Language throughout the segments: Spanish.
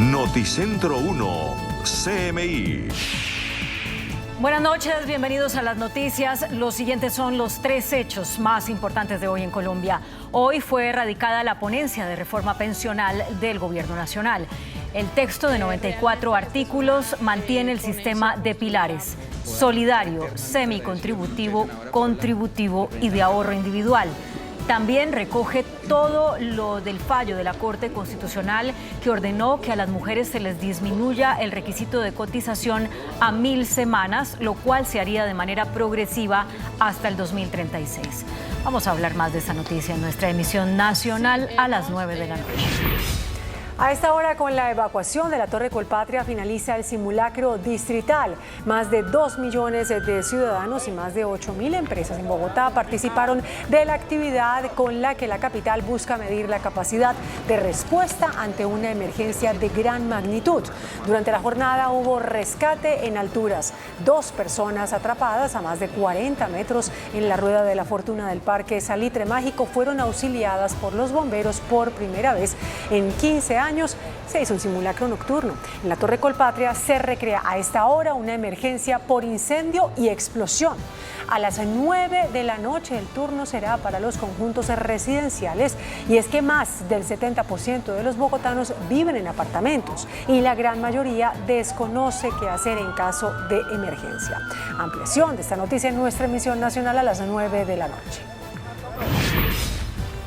Noticentro 1, CMI. Buenas noches, bienvenidos a las noticias. Los siguientes son los 3 hechos más importantes de hoy en Colombia. Hoy fue erradicada la ponencia de reforma pensional del Gobierno Nacional. El texto de 94 artículos mantiene el sistema de pilares: solidario, semicontributivo, contributivo y de ahorro individual. También recoge todo lo del fallo de la Corte Constitucional que ordenó que a las mujeres se les disminuya el requisito de cotización a 1000 semanas, lo cual se haría de manera progresiva hasta el 2036. Vamos a hablar más de esta noticia en nuestra emisión nacional a las 9 de la noche. A esta hora, con la evacuación de la Torre Colpatria, finaliza el simulacro distrital. Más de 2 millones de ciudadanos y más de 8.000 empresas en Bogotá participaron de la actividad con la que la capital busca medir la capacidad de respuesta ante una emergencia de gran magnitud. Durante la jornada hubo rescate en alturas. 2 personas atrapadas a más de 40 metros en la rueda de la fortuna del Parque Salitre Mágico fueron auxiliadas por los bomberos por primera vez en 15 años. Se hizo un simulacro nocturno. En la Torre Colpatria se recrea a esta hora una emergencia por incendio y explosión. A las 9 de la noche el turno será para los conjuntos residenciales, y es que más del 70% de los bogotanos viven en apartamentos y la gran mayoría desconoce qué hacer en caso de emergencia. Ampliación de esta noticia en nuestra emisión nacional a las 9 de la noche.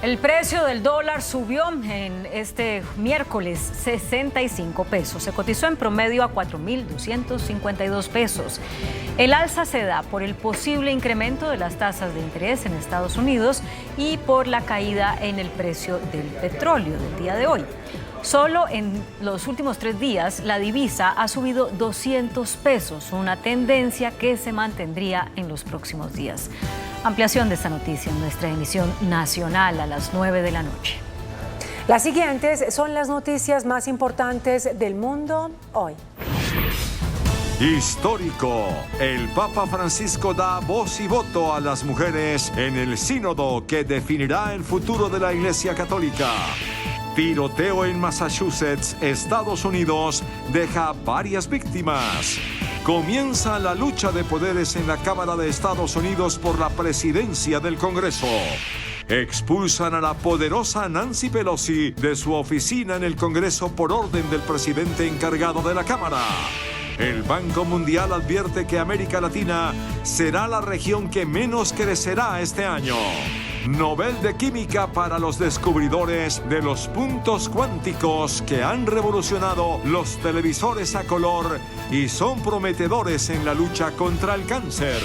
El precio del dólar subió en este miércoles 65 pesos. Se cotizó en promedio a 4.252 pesos. El alza se da por el posible incremento de las tasas de interés en Estados Unidos y por la caída en el precio del petróleo del día de hoy. Solo en los últimos 3 días la divisa ha subido 200 pesos, una tendencia que se mantendría en los próximos días. Ampliación de esta noticia en nuestra emisión nacional a las 9 de la noche. Las siguientes son las noticias más importantes del mundo hoy. Histórico. El Papa Francisco da voz y voto a las mujeres en el sínodo que definirá el futuro de la Iglesia Católica. Tiroteo en Massachusetts, Estados Unidos, deja varias víctimas. Comienza la lucha de poderes en la Cámara de Estados Unidos por la presidencia del Congreso. Expulsan a la poderosa Nancy Pelosi de su oficina en el Congreso por orden del presidente encargado de la Cámara. El Banco Mundial advierte que América Latina será la región que menos crecerá este año. Nobel de Química para los descubridores de los puntos cuánticos que han revolucionado los televisores a color y son prometedores en la lucha contra el cáncer.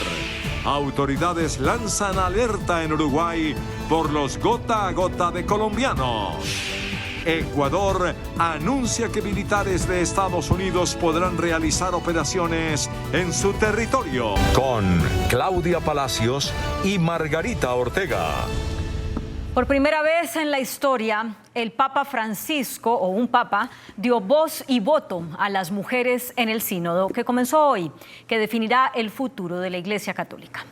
Autoridades lanzan alerta en Uruguay por los gota a gota de colombianos. Ecuador anuncia que militares de Estados Unidos podrán realizar operaciones en su territorio. Con Claudia Palacios y Margarita Ortega. Por primera vez en la historia, el Papa Francisco, o un papa, dio voz y voto a las mujeres en el sínodo que comenzó hoy, que definirá el futuro de la Iglesia Católica.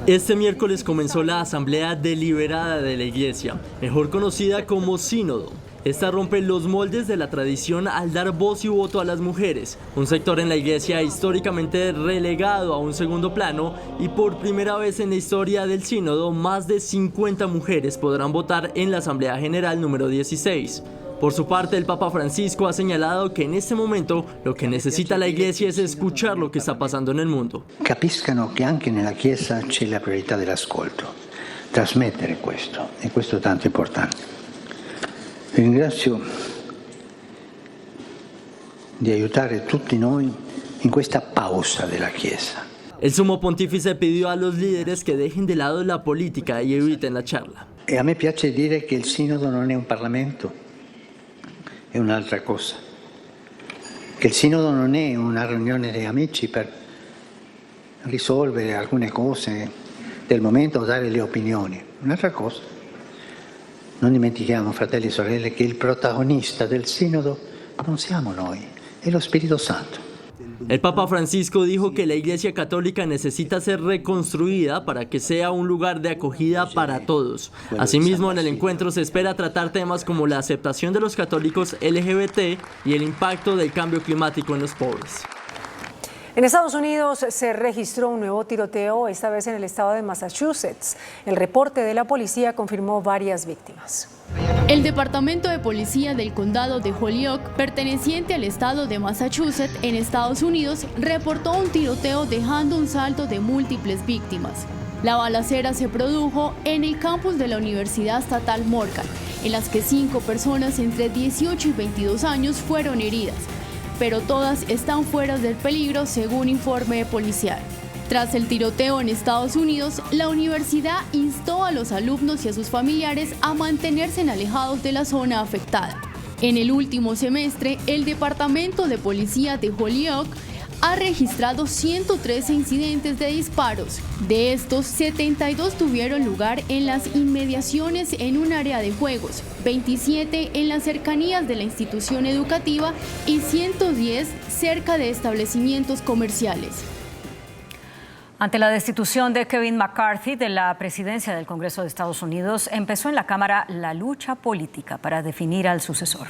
Este miércoles comenzó la Asamblea Deliberada de la Iglesia, mejor conocida como Sínodo. Esta rompe los moldes de la tradición al dar voz y voto a las mujeres, un sector en la Iglesia históricamente relegado a un segundo plano, y por primera vez en la historia del Sínodo, más de 50 mujeres podrán votar en la Asamblea General número 16. Por su parte, el Papa Francisco ha señalado que en este momento lo que necesita la Iglesia es escuchar lo que está pasando en el mundo. Capiscano che anche nella Chiesa c'è la priorità dell'ascolto, trasmettere questo, e questo è tanto importante. Ringrazio di aiutare tutti noi in questa pausa della Chiesa. El sumo pontífice pidió a los líderes que dejen de lado la política y eviten la charla. E a me piace dire che il Sinodo non è un Parlamento. È un'altra cosa, che il Sinodo non è una riunione di amici per risolvere alcune cose del momento o dare le opinioni, un'altra cosa. Non dimentichiamo, fratelli e sorelle, che il protagonista del Sinodo non siamo noi, è lo Spirito Santo. El Papa Francisco dijo que la Iglesia Católica necesita ser reconstruida para que sea un lugar de acogida para todos. Asimismo, en el encuentro se espera tratar temas como la aceptación de los católicos LGBT y el impacto del cambio climático en los pobres. En Estados Unidos se registró un nuevo tiroteo, esta vez en el estado de Massachusetts. El reporte de la policía confirmó varias víctimas. El Departamento de Policía del Condado de Holyoke, perteneciente al estado de Massachusetts, en Estados Unidos, reportó un tiroteo dejando un saldo de múltiples víctimas. La balacera se produjo en el campus de la Universidad Estatal Morgan, en las que 5 personas entre 18 y 22 años fueron heridas, pero todas están fuera del peligro según informe policial. Tras el tiroteo en Estados Unidos, la universidad instó a los alumnos y a sus familiares a mantenerse alejados de la zona afectada. En el último semestre, el Departamento de Policía de Holyoke ha registrado 113 incidentes de disparos. De estos, 72 tuvieron lugar en las inmediaciones en un área de juegos, 27 en las cercanías de la institución educativa y 110 cerca de establecimientos comerciales. Ante la destitución de Kevin McCarthy de la presidencia del Congreso de Estados Unidos, empezó en la Cámara la lucha política para definir al sucesor.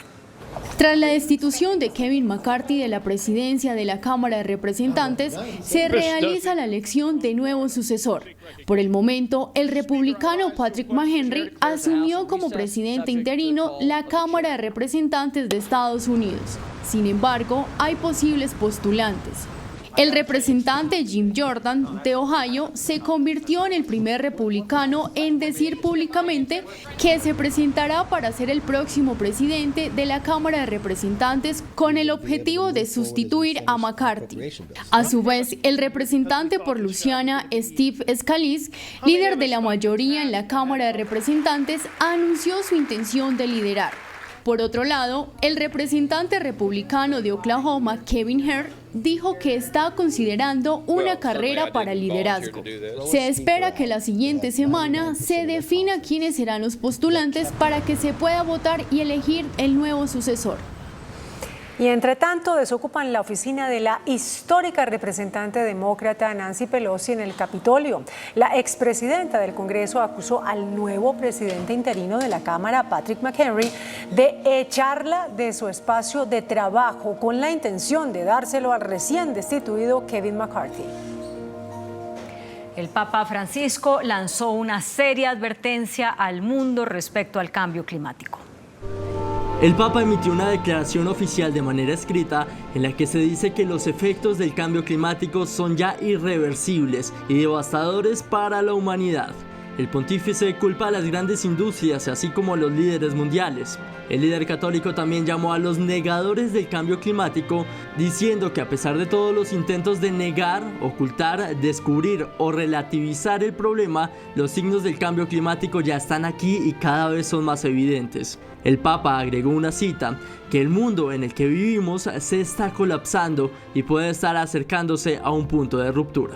Tras la destitución de Kevin McCarthy de la presidencia de la Cámara de Representantes, se realiza la elección de nuevo sucesor. Por el momento, el republicano Patrick McHenry asumió como presidente interino la Cámara de Representantes de Estados Unidos. Sin embargo, hay posibles postulantes. El representante Jim Jordan, de Ohio, se convirtió en el primer republicano en decir públicamente que se presentará para ser el próximo presidente de la Cámara de Representantes con el objetivo de sustituir a McCarthy. A su vez, el representante por Luisiana, Steve Scalise, líder de la mayoría en la Cámara de Representantes, anunció su intención de liderar. Por otro lado, el representante republicano de Oklahoma, Kevin Hart, dijo que está considerando una carrera para el liderazgo. Se espera que la siguiente semana se defina quiénes serán los postulantes para que se pueda votar y elegir el nuevo sucesor. Y entre tanto, desocupan la oficina de la histórica representante demócrata Nancy Pelosi en el Capitolio. La expresidenta del Congreso acusó al nuevo presidente interino de la Cámara, Patrick McHenry, de echarla de su espacio de trabajo con la intención de dárselo al recién destituido Kevin McCarthy. El Papa Francisco lanzó una seria advertencia al mundo respecto al cambio climático. El Papa emitió una declaración oficial de manera escrita en la que se dice que los efectos del cambio climático son ya irreversibles y devastadores para la humanidad. El pontífice culpa a las grandes industrias, así como a los líderes mundiales. El líder católico también llamó a los negadores del cambio climático, diciendo que a pesar de todos los intentos de negar, ocultar, descubrir o relativizar el problema, los signos del cambio climático ya están aquí y cada vez son más evidentes. El Papa agregó una cita, que el mundo en el que vivimos se está colapsando y puede estar acercándose a un punto de ruptura.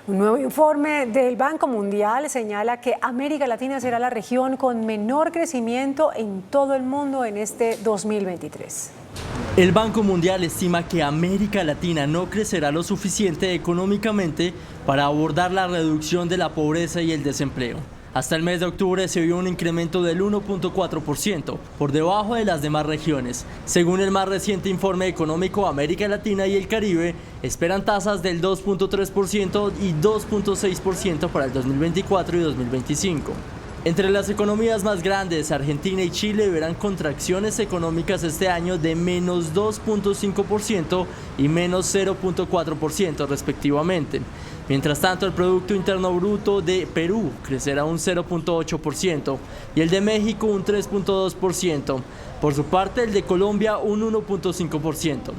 Un nuevo informe del Banco Mundial señala que América Latina será la región con menor crecimiento en todo el mundo en este 2023. El Banco Mundial estima que América Latina no crecerá lo suficiente económicamente para abordar la reducción de la pobreza y el desempleo. Hasta el mes de octubre se vio un incremento del 1.4%, por debajo de las demás regiones. Según el más reciente informe económico, América Latina y el Caribe esperan tasas del 2.3% y 2.6% para el 2024 y 2025. Entre las economías más grandes, Argentina y Chile verán contracciones económicas este año de menos 2.5% y menos 0.4% respectivamente. Mientras tanto, el Producto Interno Bruto de Perú crecerá un 0.8% y el de México un 3.2%. Por su parte, el de Colombia un 1.5%.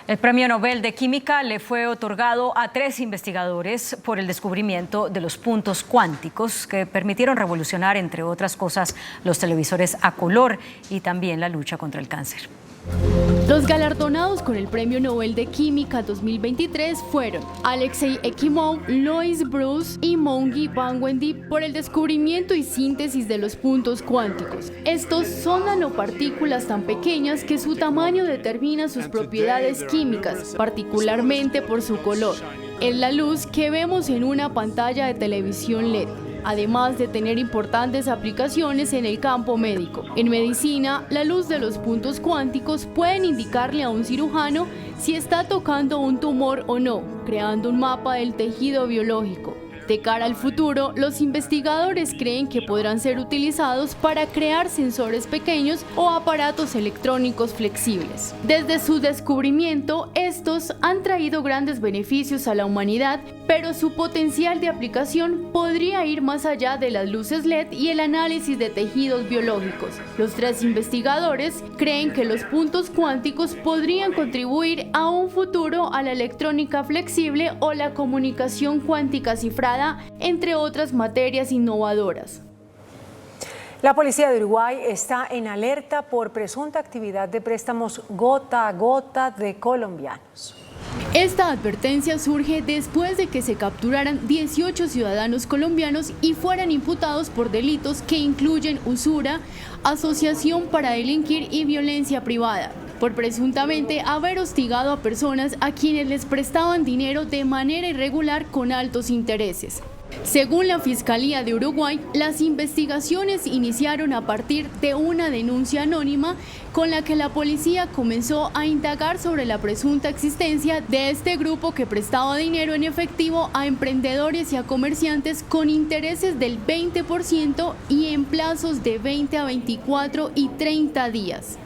El Premio Nobel de Química le fue otorgado a 3 investigadores por el descubrimiento de los puntos cuánticos que permitieron revolucionar, entre otras cosas, los televisores a color y también la lucha contra el cáncer. Los galardonados con el Premio Nobel de Química 2023 fueron Alexei Ekimov, Louis Bruce y Moungi Banwendi por el descubrimiento y síntesis de los puntos cuánticos. Estos son nanopartículas tan pequeñas que su tamaño determina sus propiedades químicas, particularmente por su color. Es la luz que vemos en una pantalla de televisión LED. Además de tener importantes aplicaciones en el campo médico. En medicina, la luz de los puntos cuánticos pueden indicarle a un cirujano si está tocando un tumor o no, creando un mapa del tejido biológico. De cara al futuro, los investigadores creen que podrán ser utilizados para crear sensores pequeños o aparatos electrónicos flexibles. Desde su descubrimiento, estos han traído grandes beneficios a la humanidad, pero su potencial de aplicación podría ir más allá de las luces LED y el análisis de tejidos biológicos. Los 3 investigadores creen que los puntos cuánticos podrían contribuir a un futuro a la electrónica flexible o la comunicación cuántica cifrada, entre otras materias innovadoras. La policía de Uruguay está en alerta por presunta actividad de préstamos gota a gota de colombianos. Esta advertencia surge después de que se capturaran 18 ciudadanos colombianos y fueran imputados por delitos que incluyen usura, asociación para delinquir y violencia privada, por presuntamente haber hostigado a personas a quienes les prestaban dinero de manera irregular con altos intereses. Según la Fiscalía de Uruguay, las investigaciones iniciaron a partir de una denuncia anónima con la que la policía comenzó a indagar sobre la presunta existencia de este grupo que prestaba dinero en efectivo a emprendedores y a comerciantes con intereses del 20% y en plazos de 20 a 24 y 30 días.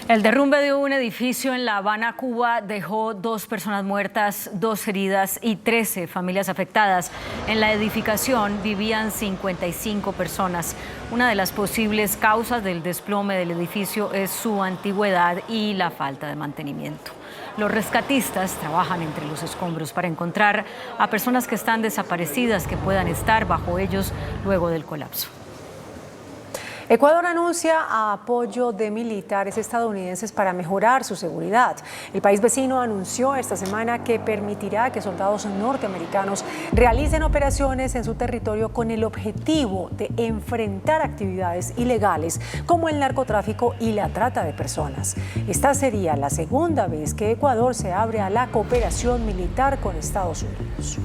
El derrumbe de un edificio en La Habana, Cuba, dejó 2 personas muertas, 2 heridas y 13 familias afectadas. En la edificación vivían 55 personas. Una de las posibles causas del desplome del edificio es su antigüedad y la falta de mantenimiento. Los rescatistas trabajan entre los escombros para encontrar a personas que están desaparecidas que puedan estar bajo ellos luego del colapso. Ecuador anuncia apoyo de militares estadounidenses para mejorar su seguridad. El país vecino anunció esta semana que permitirá que soldados norteamericanos realicen operaciones en su territorio con el objetivo de enfrentar actividades ilegales como el narcotráfico y la trata de personas. Esta sería la segunda vez que Ecuador se abre a la cooperación militar con Estados Unidos.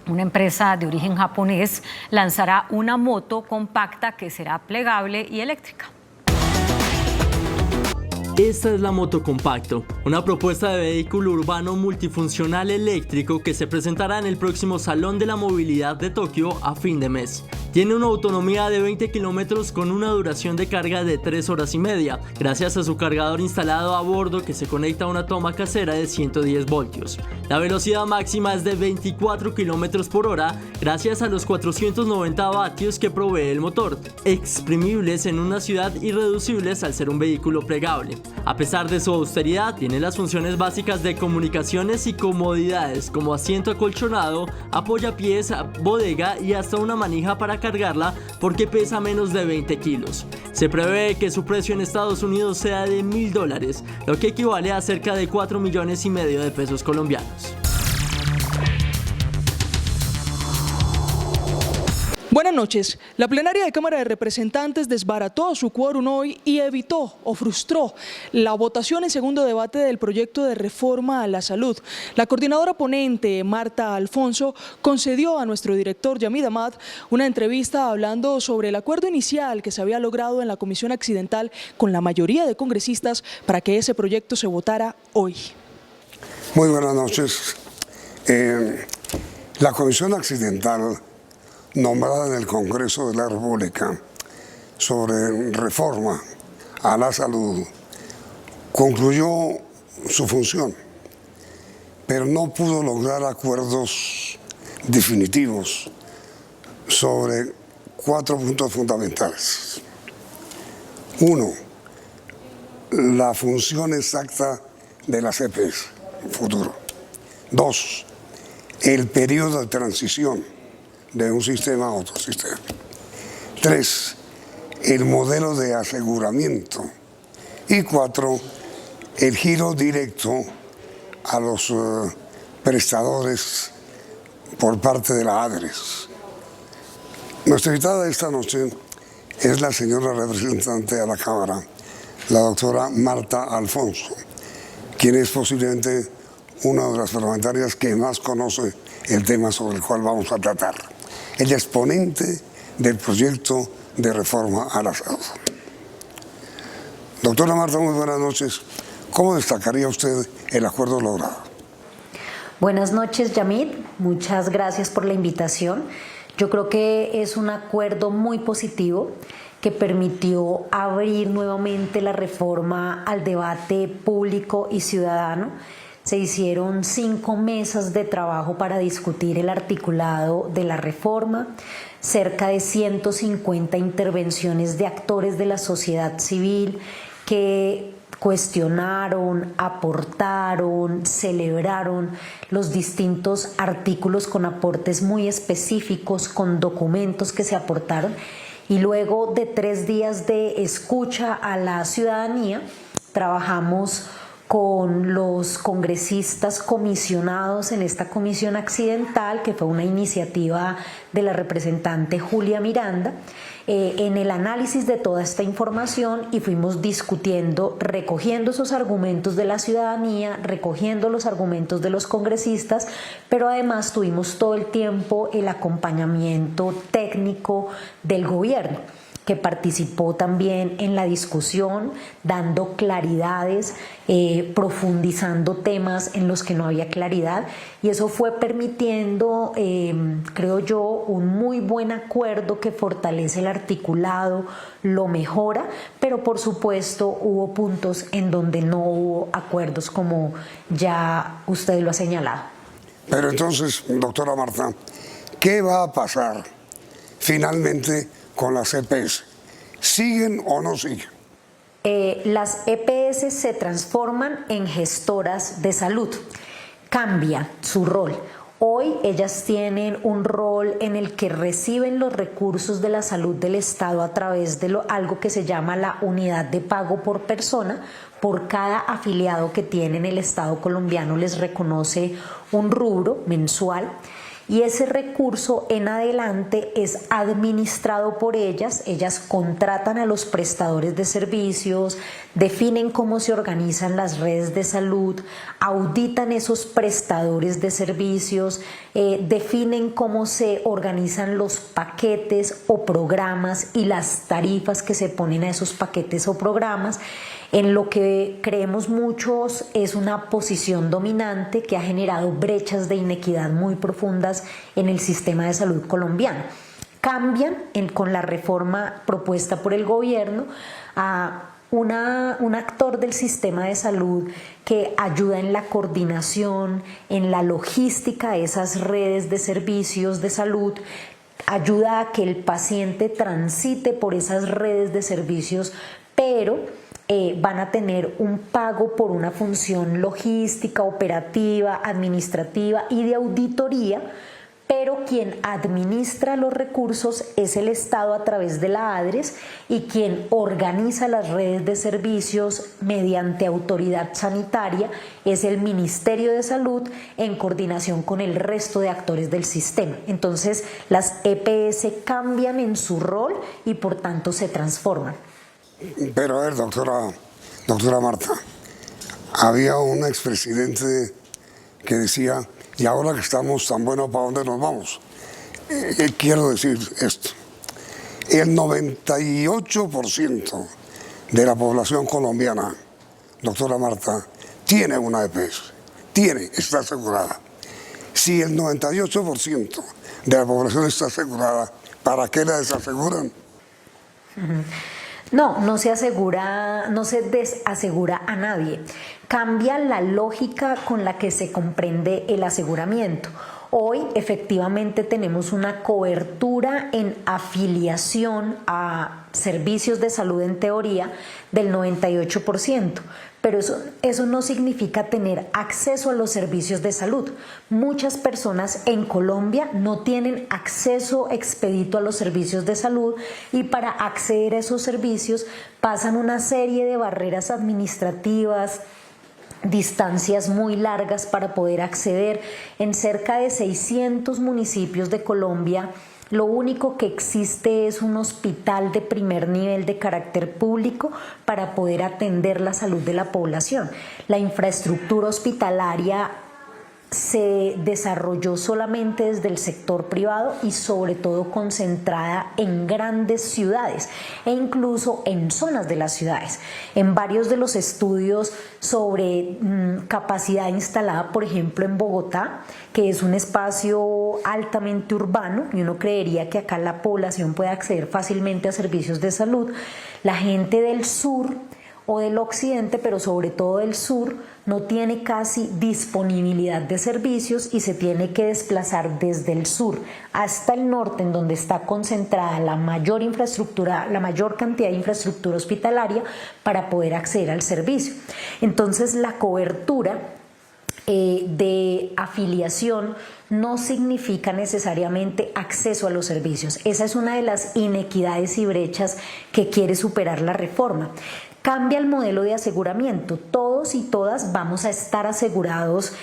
Una empresa de origen japonés lanzará una moto compacta que será plegable y eléctrica. Esta es la Moto Compacto, una propuesta de vehículo urbano multifuncional eléctrico que se presentará en el próximo Salón de la Movilidad de Tokio a fin de mes. Tiene una autonomía de 20 kilómetros con una duración de carga de 3 horas y media, gracias a su cargador instalado a bordo que se conecta a una toma casera de 110 voltios. La velocidad máxima es de 24 kilómetros por hora, gracias a los 490 vatios que provee el motor, exprimibles en una ciudad y reducibles al ser un vehículo plegable. A pesar de su austeridad, tiene las funciones básicas de comunicaciones y comodidades como asiento acolchonado, apoyapiés, bodega y hasta una manija para cargarla porque pesa menos de 20 kilos. Se prevé que su precio en Estados Unidos sea de $1.000, lo que equivale a cerca de 4,5 millones de pesos colombianos. Buenas noches. La plenaria de Cámara de Representantes desbarató su quórum hoy y evitó o frustró la votación en segundo debate del proyecto de reforma a la salud. La coordinadora ponente, Marta Alfonso, concedió a nuestro director, Yamid Ahmad, una entrevista hablando sobre el acuerdo inicial que se había logrado en la Comisión Accidental con la mayoría de congresistas para que ese proyecto se votara hoy. Muy buenas noches. La Comisión Accidental nombrada en el Congreso de la República sobre reforma a la salud, concluyó su función, pero no pudo lograr acuerdos definitivos sobre 4 puntos fundamentales. 1. La función exacta de las EPS, futuro. 2. El periodo de transición de un sistema a otro sistema. 3. el modelo de aseguramiento. Y 4, el giro directo a los prestadores por parte de la ADRES. Nuestra invitada esta noche es la señora representante a la Cámara, la doctora Marta Alfonso, quien es posiblemente una de las parlamentarias que más conoce el tema sobre el cual vamos a tratar. Ella es ponente del proyecto de reforma a la salud. Doctora Marta, muy buenas noches. ¿Cómo destacaría usted el acuerdo logrado? Buenas noches, Yamid. Muchas gracias por la invitación. Yo creo que es un acuerdo muy positivo que permitió abrir nuevamente la reforma al debate público y ciudadano. Se hicieron 5 mesas de trabajo para discutir el articulado de la reforma, cerca de 150 intervenciones de actores de la sociedad civil que cuestionaron, aportaron, celebraron los distintos artículos con aportes muy específicos, con documentos que se aportaron. Y luego de 3 días de escucha a la ciudadanía, trabajamos con los congresistas comisionados en esta comisión accidental, que fue una iniciativa de la representante Julia Miranda, en el análisis de toda esta información, y fuimos discutiendo, recogiendo esos argumentos de la ciudadanía, recogiendo los argumentos de los congresistas, pero además tuvimos todo el tiempo el acompañamiento técnico del gobierno, que participó también en la discusión, dando claridades, profundizando temas en los que no había claridad, y eso fue permitiendo, creo yo, un muy buen acuerdo que fortalece el articulado, lo mejora, pero por supuesto hubo puntos en donde no hubo acuerdos, como ya usted lo ha señalado. Pero entonces, doctora Marta, ¿qué va a pasar finalmente con las EPS? ¿Siguen o no siguen? Las EPS se transforman en gestoras de salud, cambia su rol. Hoy ellas tienen un rol en el que reciben los recursos de la salud del Estado a través de algo que se llama la unidad de pago por persona. Por cada afiliado que tienen, el Estado colombiano les reconoce un rubro mensual, y ese recurso en adelante es administrado por ellas. Ellas contratan a los prestadores de servicios, definen cómo se organizan las redes de salud, auditan esos prestadores de servicios, definen cómo se organizan los paquetes o programas y las tarifas que se ponen a esos paquetes o programas. En lo que creemos muchos es una posición dominante que ha generado brechas de inequidad muy profundas en el sistema de salud colombiano. Cambian con la reforma propuesta por el gobierno a un actor del sistema de salud que ayuda en la coordinación, en la logística de esas redes de servicios de salud, ayuda a que el paciente transite por esas redes de servicios, pero van a tener un pago por una función logística, operativa, administrativa y de auditoría, pero quien administra los recursos es el Estado a través de la ADRES, y quien organiza las redes de servicios mediante autoridad sanitaria es el Ministerio de Salud, en coordinación con el resto de actores del sistema. Entonces las EPS cambian en su rol y por tanto se transforman. Pero a ver, doctora Marta, había un expresidente que decía: y ahora que estamos tan buenos, ¿para dónde nos vamos? Quiero decir esto: el 98% de la población colombiana, doctora Marta, tiene una EPS, está asegurada. Si el 98% de la población está asegurada, ¿para qué la desaseguran? No se asegura, no se desasegura a nadie. Cambia la lógica con la que se comprende el aseguramiento. Hoy efectivamente tenemos una cobertura en afiliación a servicios de salud en teoría del 98%, pero eso no significa tener acceso a los servicios de salud. Muchas personas en Colombia no tienen acceso expedito a los servicios de salud y para acceder a esos servicios pasan una serie de barreras administrativas, distancias muy largas para poder acceder. En cerca de 600 municipios de Colombia, lo único que existe es un hospital de primer nivel de carácter público para poder atender la salud de la población. La infraestructura hospitalaria se desarrolló solamente desde el sector privado y sobre todo concentrada en grandes ciudades e incluso en zonas de las ciudades. En varios de los estudios sobre capacidad instalada, por ejemplo en Bogotá, que es un espacio altamente urbano y uno creería que acá la población puede acceder fácilmente a servicios de salud, la gente del sur o del occidente, pero sobre todo del sur, no tiene casi disponibilidad de servicios y se tiene que desplazar desde el sur hasta el norte, en donde está concentrada la mayor infraestructura, la mayor cantidad de infraestructura hospitalaria para poder acceder al servicio. Entonces, la cobertura de afiliación no significa necesariamente acceso a los servicios. Esa es una de las inequidades y brechas que quiere superar la reforma. Cambia el modelo de aseguramiento. Todos y todas vamos a estar asegurados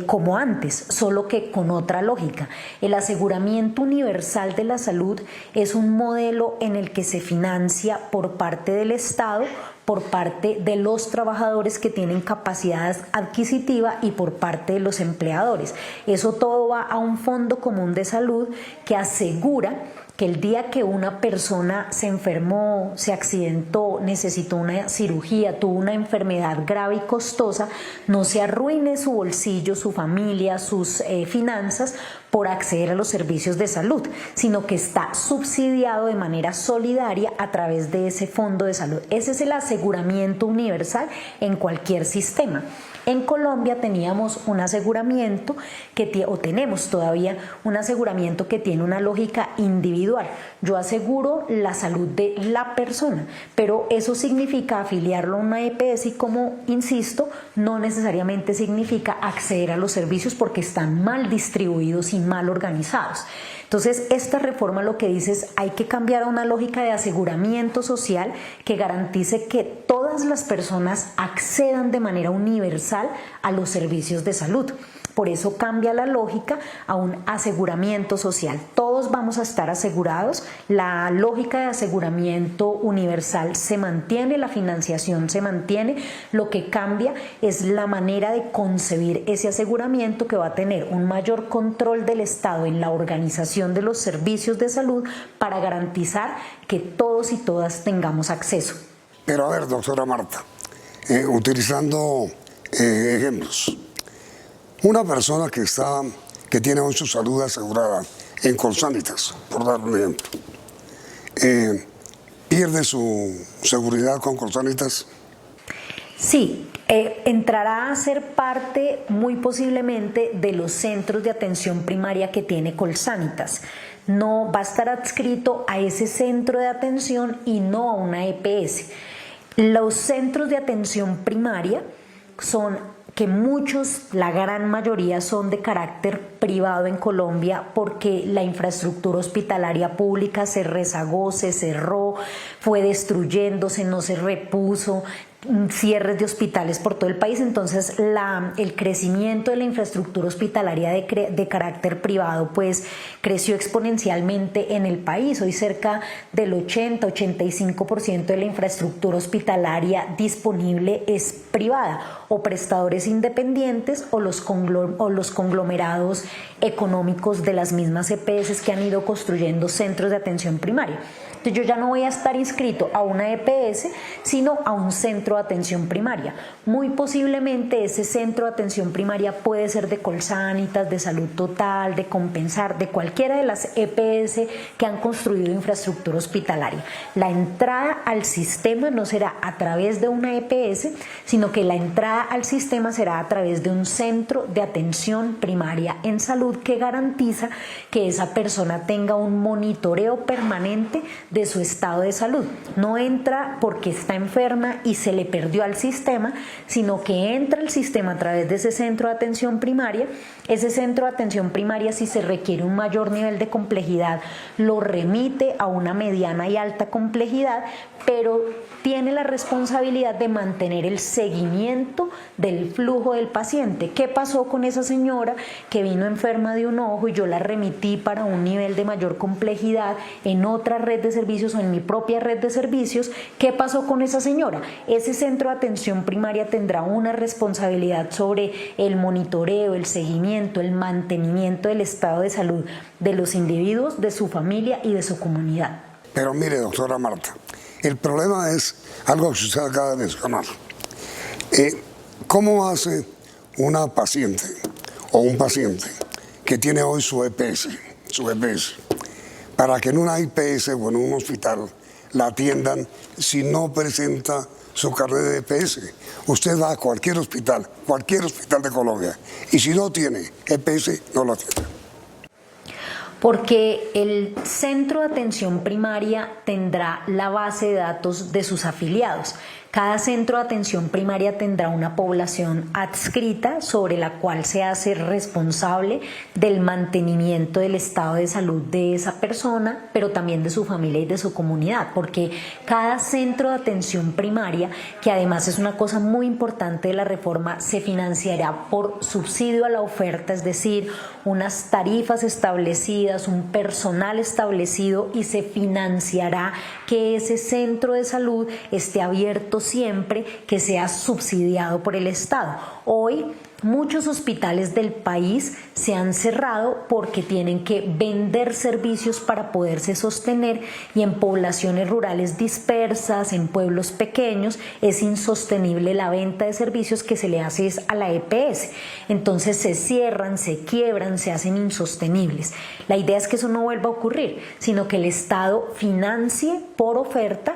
como antes, solo que con otra lógica. El aseguramiento universal de la salud es un modelo en el que se financia por parte del Estado, por parte de los trabajadores que tienen capacidad adquisitiva y por parte de los empleadores. Eso todo va a un fondo común de salud que asegura que el día que una persona se enfermó, se accidentó, necesitó una cirugía, tuvo una enfermedad grave y costosa, no se arruine su bolsillo, su familia, sus finanzas por acceder a los servicios de salud, sino que está subsidiado de manera solidaria a través de ese fondo de salud. Ese es el aseguramiento universal en cualquier sistema. En Colombia teníamos un aseguramiento o tenemos todavía un aseguramiento que tiene una lógica individual. Yo aseguro la salud de la persona, pero eso significa afiliarlo a una EPS y, como insisto, no necesariamente significa acceder a los servicios porque están mal distribuidos y mal organizados. Entonces, esta reforma lo que dice es hay que cambiar a una lógica de aseguramiento social que garantice que todas las personas accedan de manera universal a los servicios de salud. Por eso cambia la lógica a un aseguramiento social. Todos vamos a estar asegurados, la lógica de aseguramiento universal se mantiene, la financiación se mantiene, lo que cambia es la manera de concebir ese aseguramiento que va a tener un mayor control del Estado en la organización de los servicios de salud para garantizar que todos y todas tengamos acceso. Pero a ver, doctora Marta, utilizando ejemplos. Una persona que tiene hoy su salud asegurada en Colsanitas, por dar un ejemplo, ¿pierde su seguridad con Colsanitas? Sí, entrará a ser parte muy posiblemente de los centros de atención primaria que tiene Colsanitas. No va a estar adscrito a ese centro de atención y no a una EPS. Los centros de atención primaria son que muchos, la gran mayoría, son de carácter privado en Colombia porque la infraestructura hospitalaria pública se rezagó, se cerró, fue destruyéndose, no se repuso, cierres de hospitales por todo el país. Entonces el crecimiento de la infraestructura hospitalaria de carácter privado pues creció exponencialmente en el país. Hoy cerca del 80-85% de la infraestructura hospitalaria disponible es privada, o prestadores independientes o los conglomerados económicos de las mismas EPS que han ido construyendo centros de atención primaria. Entonces yo ya no voy a estar inscrito a una EPS, sino a un centro de atención primaria. Muy posiblemente ese centro de atención primaria puede ser de Colsanitas, de Salud Total, de Compensar, de cualquiera de las EPS que han construido infraestructura hospitalaria. La entrada al sistema no será a través de una EPS, sino que la entrada al sistema será a través de un centro de atención primaria en salud que garantiza que esa persona tenga un monitoreo permanente de su estado de salud. No entra porque está enferma y se le perdió al sistema, sino que entra al sistema a través de ese centro de atención primaria. Ese centro de atención primaria, si se requiere un mayor nivel de complejidad, lo remite a una mediana y alta complejidad, pero tiene la responsabilidad de mantener el seguimiento del flujo del paciente. ¿Qué pasó con esa señora que vino enferma de un ojo y yo la remití para un nivel de mayor complejidad en otra red de servicios o en mi propia red de servicios? ¿Qué pasó con esa señora? Ese centro de atención primaria tendrá una responsabilidad sobre el monitoreo, el seguimiento, el mantenimiento del estado de salud de los individuos, de su familia y de su comunidad. Pero mire, doctora Marta, el problema es algo que usted acaba de mencionar. ¿Cómo hace una paciente o un paciente que tiene hoy su EPS, para que en una IPS o en un hospital la atiendan si no presenta su carnet de EPS? Usted va a cualquier hospital de Colombia, y si no tiene EPS, no lo atiende. Porque el centro de atención primaria tendrá la base de datos de sus afiliados. Cada centro de atención primaria tendrá una población adscrita sobre la cual se hace responsable del mantenimiento del estado de salud de esa persona, pero también de su familia y de su comunidad, porque cada centro de atención primaria, que además es una cosa muy importante de la reforma, se financiará por subsidio a la oferta, es decir, unas tarifas establecidas, un personal establecido, y se financiará que ese centro de salud esté abierto siempre, que sea subsidiado por el Estado. Hoy muchos hospitales del país se han cerrado porque tienen que vender servicios para poderse sostener, y en poblaciones rurales dispersas, en pueblos pequeños, es insostenible la venta de servicios que se le hace a la EPS. Entonces se cierran, se quiebran, se hacen insostenibles. La idea es que eso no vuelva a ocurrir, sino que el Estado financie por oferta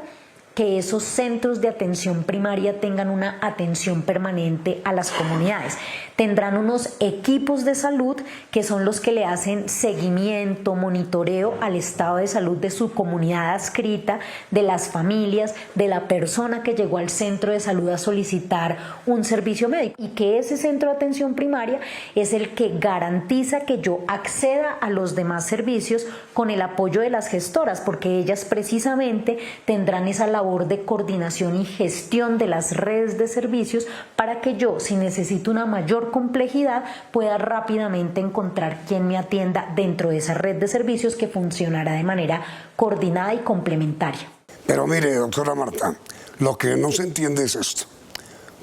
que esos centros de atención primaria tengan una atención permanente a las comunidades. Tendrán unos equipos de salud que son los que le hacen seguimiento, monitoreo al estado de salud de su comunidad adscrita, de las familias, de la persona que llegó al centro de salud a solicitar un servicio médico, y que ese centro de atención primaria es el que garantiza que yo acceda a los demás servicios con el apoyo de las gestoras, porque ellas precisamente tendrán esa labor de coordinación y gestión de las redes de servicios para que yo, si necesito una mayor complejidad, pueda rápidamente encontrar quien me atienda dentro de esa red de servicios que funcionará de manera coordinada y complementaria. Pero mire, doctora Marta, lo que no se entiende es esto.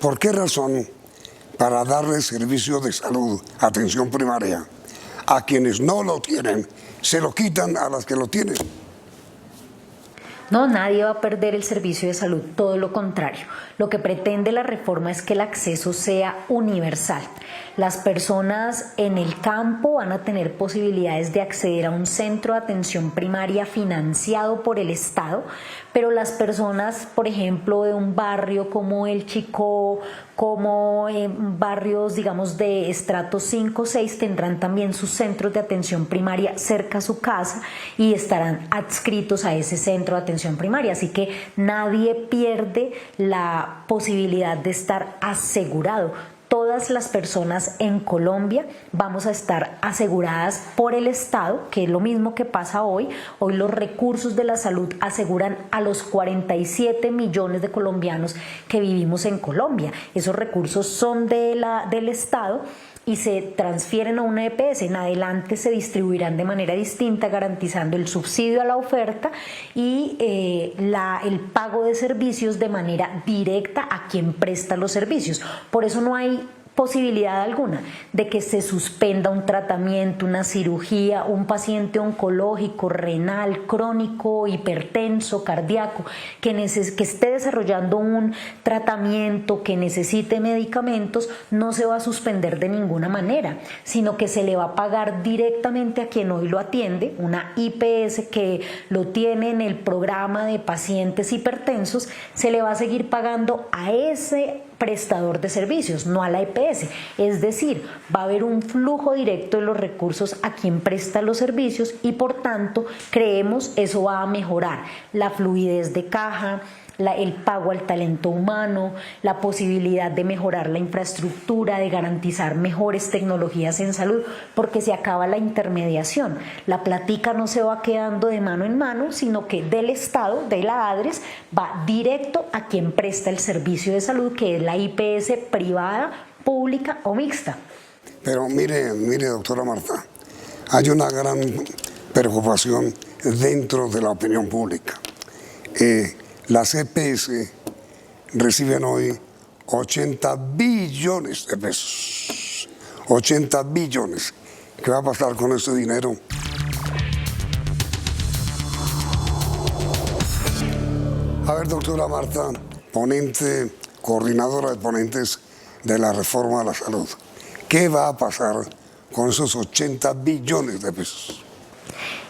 ¿Por qué razón, para darle servicio de salud, atención primaria, a quienes no lo tienen, se lo quitan a las que lo tienen? No, nadie va a perder el servicio de salud, todo lo contrario. Lo que pretende la reforma es que el acceso sea universal. Las personas en el campo van a tener posibilidades de acceder a un centro de atención primaria financiado por el Estado, pero las personas, por ejemplo, de un barrio como el Chicó, como en barrios, digamos, de estrato 5 o 6, tendrán también sus centros de atención primaria cerca a su casa y estarán adscritos a ese centro de atención primaria. Así que nadie pierde la posibilidad de estar asegurado. Todas las personas en Colombia vamos a estar aseguradas por el Estado, que es lo mismo que pasa hoy. Hoy los recursos de la salud aseguran a los 47 millones de colombianos que vivimos en Colombia. Esos recursos son del Estado y se transfieren a una EPS. En adelante se distribuirán de manera distinta, garantizando el subsidio a la oferta y el pago de servicios de manera directa a quien presta los servicios. Por eso no hay posibilidad alguna de que se suspenda un tratamiento, una cirugía, un paciente oncológico, renal, crónico, hipertenso, cardíaco, que esté desarrollando un tratamiento, que necesite medicamentos, no se va a suspender de ninguna manera, sino que se le va a pagar directamente a quien hoy lo atiende, una IPS que lo tiene en el programa de pacientes hipertensos, se le va a seguir pagando a ese prestador de servicios, no a la EPS. Es decir, va a haber un flujo directo de los recursos a quien presta los servicios y por tanto creemos eso va a mejorar la fluidez de caja, el pago al talento humano, la posibilidad de mejorar la infraestructura, de garantizar mejores tecnologías en salud, porque se acaba la intermediación. La plática no se va quedando de mano en mano, sino que del Estado, de la ADRES, va directo a quien presta el servicio de salud, que es la IPS privada, pública o mixta. Pero mire, doctora Marta, hay una gran preocupación dentro de la opinión pública. Las EPS reciben hoy 80 billones de pesos. 80 billones. ¿Qué va a pasar con este dinero? A ver, doctora Marta, ponente, coordinadora de ponentes de la reforma a la salud. ¿Qué va a pasar con esos 80 billones de pesos?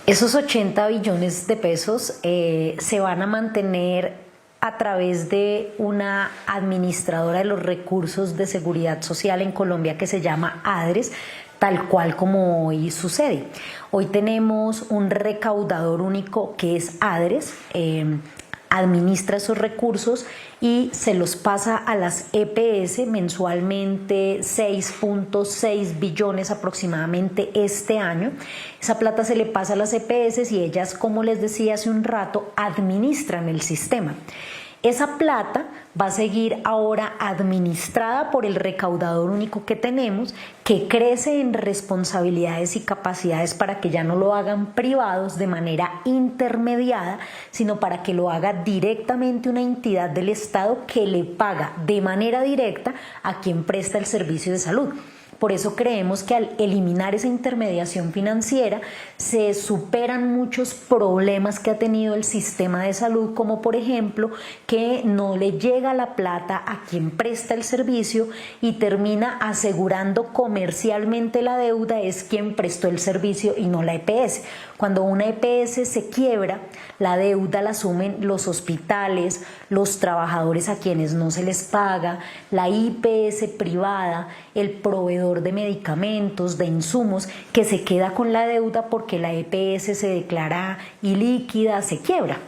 Esos 80 billones de pesos se van a mantener a través de una administradora de los recursos de seguridad social en Colombia que se llama ADRES, tal cual como hoy sucede. Hoy tenemos un recaudador único que es ADRES, administra esos recursos y se los pasa a las EPS mensualmente, 6.6 billones aproximadamente este año. Esa plata se le pasa a las EPS y ellas, como les decía hace un rato, administran el sistema. Esa plata va a seguir ahora administrada por el recaudador único que tenemos, que crece en responsabilidades y capacidades para que ya no lo hagan privados de manera intermediada, sino para que lo haga directamente una entidad del Estado que le paga de manera directa a quien presta el servicio de salud. Por eso creemos que al eliminar esa intermediación financiera se superan muchos problemas que ha tenido el sistema de salud, como por ejemplo que no le llega la plata a quien presta el servicio y termina asegurando comercialmente la deuda es quien prestó el servicio y no la EPS. Cuando una EPS se quiebra, la deuda la asumen los hospitales, los trabajadores a quienes no se les paga, la IPS privada, el proveedor de medicamentos, de insumos, que se queda con la deuda porque la EPS se declara ilíquida, se quiebra.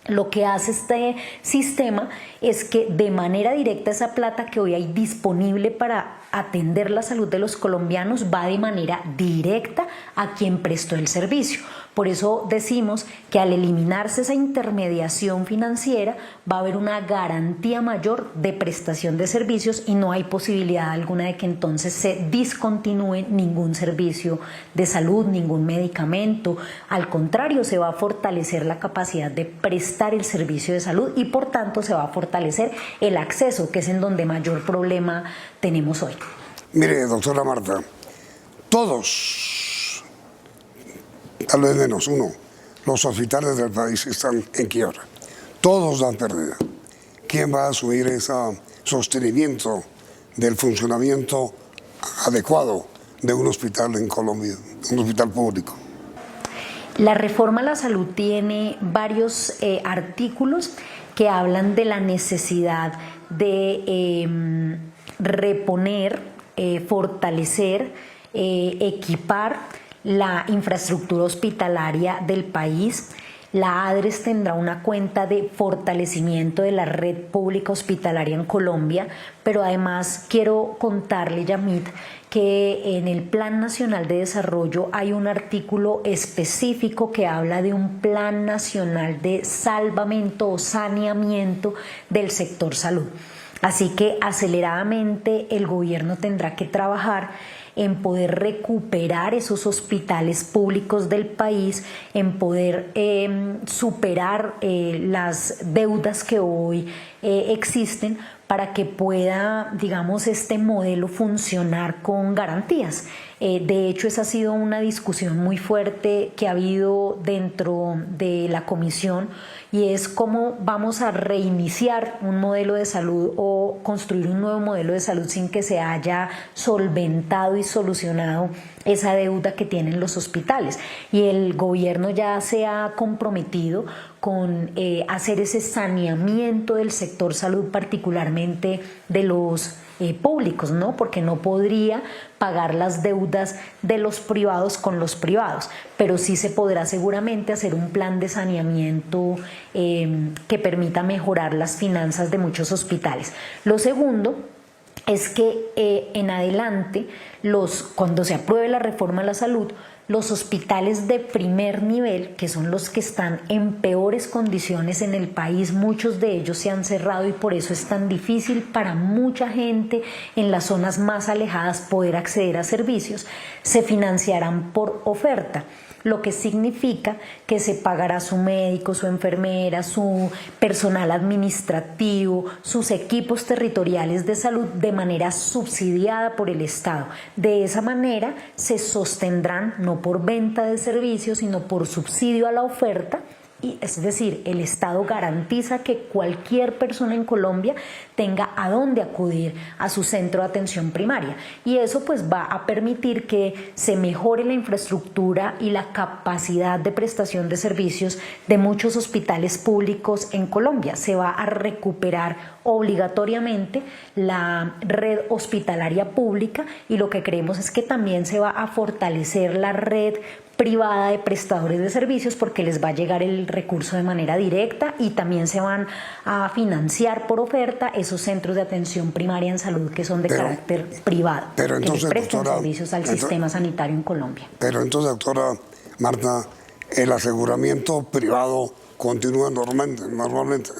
Lo que hace este sistema es que de manera directa esa plata que hoy hay disponible para atender la salud de los colombianos va de manera directa a quien prestó el servicio. Por eso decimos que al eliminarse esa intermediación financiera va a haber una garantía mayor de prestación de servicios y no hay posibilidad alguna de que entonces se discontinúe ningún servicio de salud, ningún medicamento. Al contrario, se va a fortalecer la capacidad de prestar el servicio de salud y por tanto se va a fortalecer el acceso, que es en donde mayor problema tenemos hoy. Mire, doctora Marta, todos, tal vez menos uno, los hospitales del país están en quiebra. Todos dan pérdida. ¿Quién va a asumir ese sostenimiento del funcionamiento adecuado de un hospital en Colombia, un hospital público? La reforma a la salud tiene varios artículos que hablan de la necesidad de reponer, fortalecer, equipar la infraestructura hospitalaria del país. La ADRES tendrá una cuenta de fortalecimiento de la red pública hospitalaria en Colombia, pero además quiero contarle, Yamit, que en el Plan Nacional de Desarrollo hay un artículo específico que habla de un Plan Nacional de Salvamento o Saneamiento del sector salud. Así que aceleradamente el gobierno tendrá que trabajar en poder recuperar esos hospitales públicos del país, en poder superar las deudas que hoy existen para que pueda, digamos, este modelo funcionar con garantías. De hecho, esa ha sido una discusión muy fuerte que ha habido dentro de la comisión, y es cómo vamos a reiniciar un modelo de salud o construir un nuevo modelo de salud sin que se haya solventado y solucionado esa deuda que tienen los hospitales. Y el gobierno ya se ha comprometido con hacer ese saneamiento del sector salud, particularmente de los públicos, ¿no? Porque no podría pagar las deudas de los privados con los privados, pero sí se podrá seguramente hacer un plan de saneamiento que permita mejorar las finanzas de muchos hospitales. Lo segundo es que en adelante, cuando se apruebe la reforma a la salud, los hospitales de primer nivel, que son los que están en peores condiciones en el país, muchos de ellos se han cerrado y por eso es tan difícil para mucha gente en las zonas más alejadas poder acceder a servicios, se financiarán por oferta, lo que significa que se pagará su médico, su enfermera, su personal administrativo, sus equipos territoriales de salud de manera subsidiada por el Estado. De esa manera se sostendrán no por venta de servicios, sino por subsidio a la oferta. Y es decir, el Estado garantiza que cualquier persona en Colombia tenga a dónde acudir a su centro de atención primaria, y eso pues va a permitir que se mejore la infraestructura y la capacidad de prestación de servicios de muchos hospitales públicos en Colombia. Se va a recuperar obligatoriamente la red hospitalaria pública, y lo que creemos es que también se va a fortalecer la red privada de prestadores de servicios, porque les va a llegar el recurso de manera directa y también se van a financiar por oferta esos centros de atención primaria en salud que son de carácter privado, pero entonces, que le prestan doctora, servicios al sistema sanitario en Colombia. Pero entonces, doctora Marta, ¿el aseguramiento privado continúa normalmente?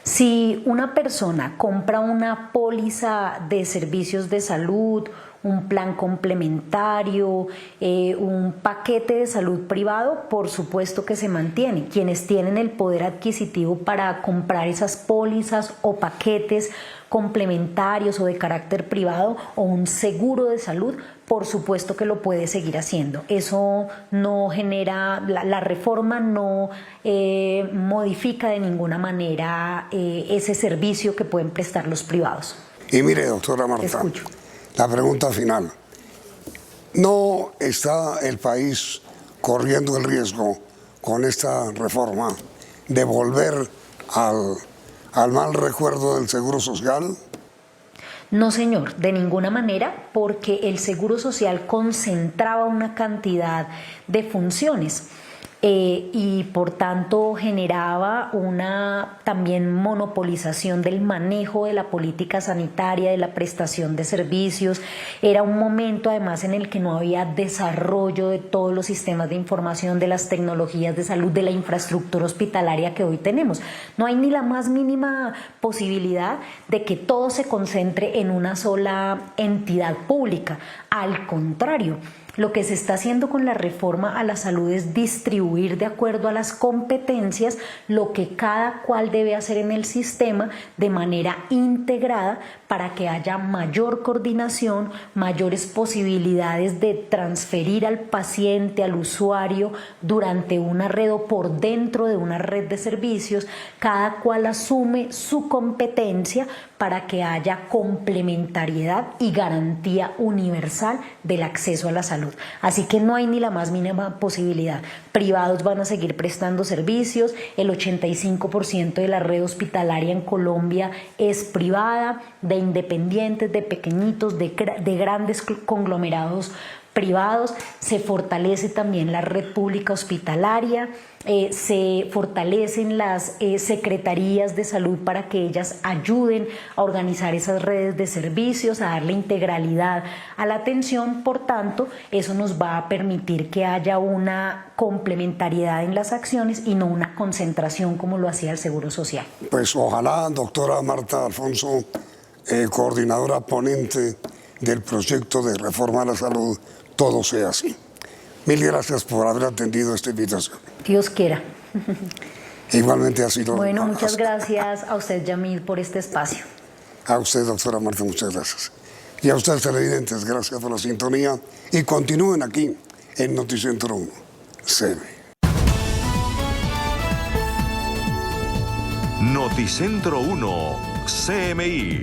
Si una persona compra una póliza de servicios de salud, un plan complementario, un paquete de salud privado, por supuesto que se mantiene. Quienes tienen el poder adquisitivo para comprar esas pólizas o paquetes complementarios o de carácter privado o un seguro de salud, por supuesto que lo puede seguir haciendo. Eso no genera, la reforma no modifica de ninguna manera ese servicio que pueden prestar los privados. Y mire, doctora Marta, escucho. La pregunta final. ¿No está el país corriendo el riesgo con esta reforma de volver al mal recuerdo del Seguro Social? No, señor, de ninguna manera, porque el Seguro Social concentraba una cantidad de funciones y por tanto generaba una también monopolización del manejo de la política sanitaria, de la prestación de servicios. Era un momento además en el que no había desarrollo de todos los sistemas de información, de las tecnologías de salud, de la infraestructura hospitalaria que hoy tenemos. No hay ni la más mínima posibilidad de que todo se concentre en una sola entidad pública. Al contrario, lo que se está haciendo con la reforma a la salud es distribuir de acuerdo a las competencias lo que cada cual debe hacer en el sistema de manera integrada para que haya mayor coordinación, mayores posibilidades de transferir al paciente, al usuario, durante una red o por dentro de una red de servicios. Cada cual asume su competencia para que haya complementariedad y garantía universal del acceso a la salud. Así que no hay ni la más mínima posibilidad. Privados van a seguir prestando servicios, el 85% de la red hospitalaria en Colombia es privada, de independientes, de pequeñitos, de grandes conglomerados privados. Se fortalece también la red pública hospitalaria, se fortalecen las secretarías de salud para que ellas ayuden a organizar esas redes de servicios, a darle integralidad a la atención. Por tanto, eso nos va a permitir que haya una complementariedad en las acciones y no una concentración como lo hacía el Seguro Social. Pues ojalá, doctora Marta Alfonso, coordinadora ponente del proyecto de reforma a la salud, todo sea así. Mil gracias por haber atendido esta invitación. Dios quiera. Igualmente ha sido. Bueno, muchas gracias a usted, Yamil, por este espacio. A usted, doctora Marta, muchas gracias. Y a ustedes televidentes, gracias por la sintonía y continúen aquí en Noticentro 1. CM. Noticentro 1, CMI.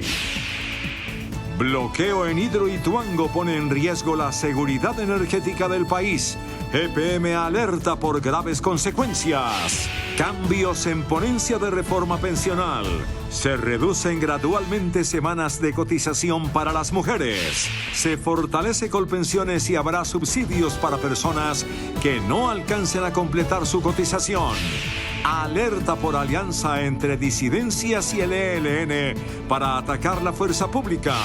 Bloqueo en Hidroituango pone en riesgo la seguridad energética del país. EPM alerta por graves consecuencias. Cambios en ponencia de reforma pensional. Se reducen gradualmente semanas de cotización para las mujeres. Se fortalece Colpensiones y habrá subsidios para personas que no alcancen a completar su cotización. Alerta por alianza entre disidencias y el ELN para atacar la fuerza pública.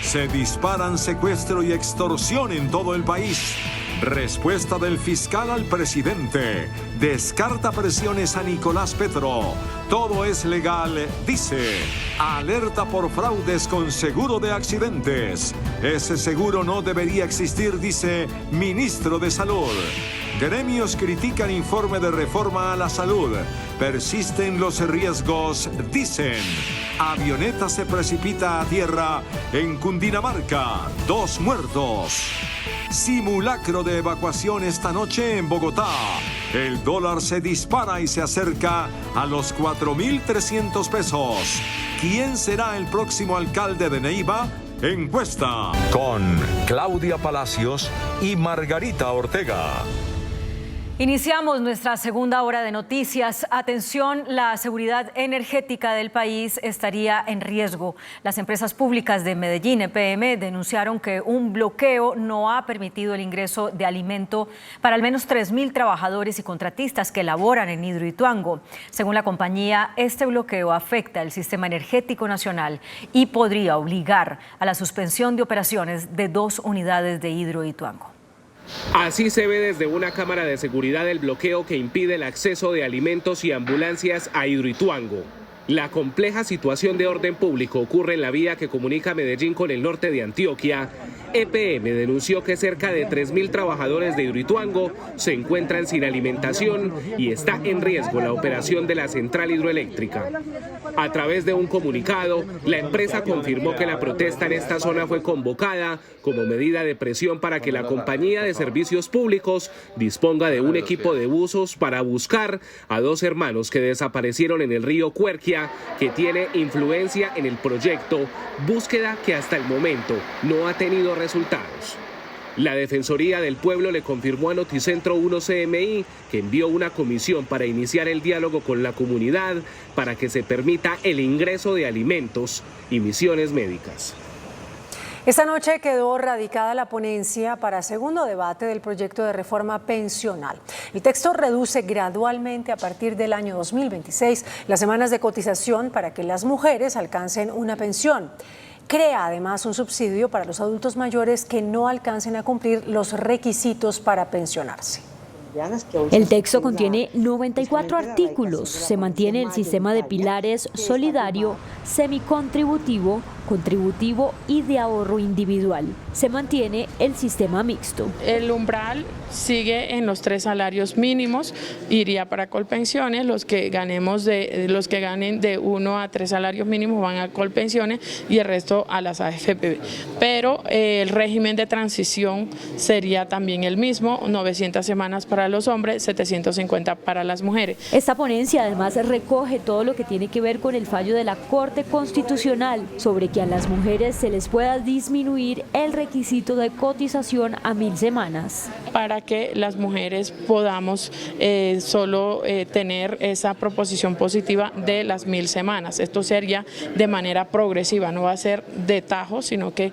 Se disparan secuestro y extorsión en todo el país. Respuesta del fiscal al presidente. Descarta presiones a Nicolás Petro. Todo es legal, dice. Alerta por fraudes con seguro de accidentes. Ese seguro no debería existir, dice ministro de Salud. Gremios critican informe de reforma a la salud. Persisten los riesgos, dicen. Avioneta se precipita a tierra en Cundinamarca. 2 muertos. Simulacro de evacuación esta noche en Bogotá. El dólar se dispara y se acerca a los 4.300 pesos. ¿Quién será el próximo alcalde de Neiva? Encuesta. Con Claudia Palacios y Margarita Ortega. Iniciamos nuestra segunda hora de noticias. Atención, la seguridad energética del país estaría en riesgo. Las empresas públicas de Medellín, EPM, denunciaron que un bloqueo no ha permitido el ingreso de alimento para al menos 3.000 trabajadores y contratistas que laboran en Hidroituango. Según la compañía, este bloqueo afecta el sistema energético nacional y podría obligar a la suspensión de operaciones de 2 unidades de Hidroituango. Así se ve desde una cámara de seguridad el bloqueo que impide el acceso de alimentos y ambulancias a Hidroituango. La compleja situación de orden público ocurre en la vía que comunica Medellín con el norte de Antioquia. EPM denunció que cerca de 3.000 trabajadores de Hidroituango se encuentran sin alimentación y está en riesgo la operación de la central hidroeléctrica. A través de un comunicado, la empresa confirmó que la protesta en esta zona fue convocada como medida de presión para que la compañía de servicios públicos disponga de un equipo de buzos para buscar a 2 hermanos que desaparecieron en el río Cuerquia, que tiene influencia en el proyecto, búsqueda que hasta el momento no ha tenido resultados. La Defensoría del Pueblo le confirmó a Noticentro 1 CMI que envió una comisión para iniciar el diálogo con la comunidad para que se permita el ingreso de alimentos y misiones médicas. Esta noche quedó radicada la ponencia para segundo debate del proyecto de reforma pensional. El texto reduce gradualmente a partir del año 2026 las semanas de cotización para que las mujeres alcancen una pensión. Crea además un subsidio para los adultos mayores que no alcancen a cumplir los requisitos para pensionarse. El texto contiene 94 artículos. Se mantiene el sistema de pilares solidario, semicontributivo, contributivo y de ahorro individual. Se mantiene el sistema mixto. El umbral sigue en los 3 salarios mínimos, iría para Colpensiones, los que ganen de 1 a 3 salarios mínimos van a Colpensiones y el resto a las AFP. Pero el régimen de transición sería también el mismo, 900 semanas para los hombres, 750 para las mujeres. Esta ponencia además recoge todo lo que tiene que ver con el fallo de la Corte Constitucional sobre que a las mujeres se les pueda disminuir el requisito de cotización a 1.000 semanas. Para que las mujeres podamos solo tener esa proposición positiva de las 1.000 semanas. Esto sería de manera progresiva, no va a ser de tajo, sino que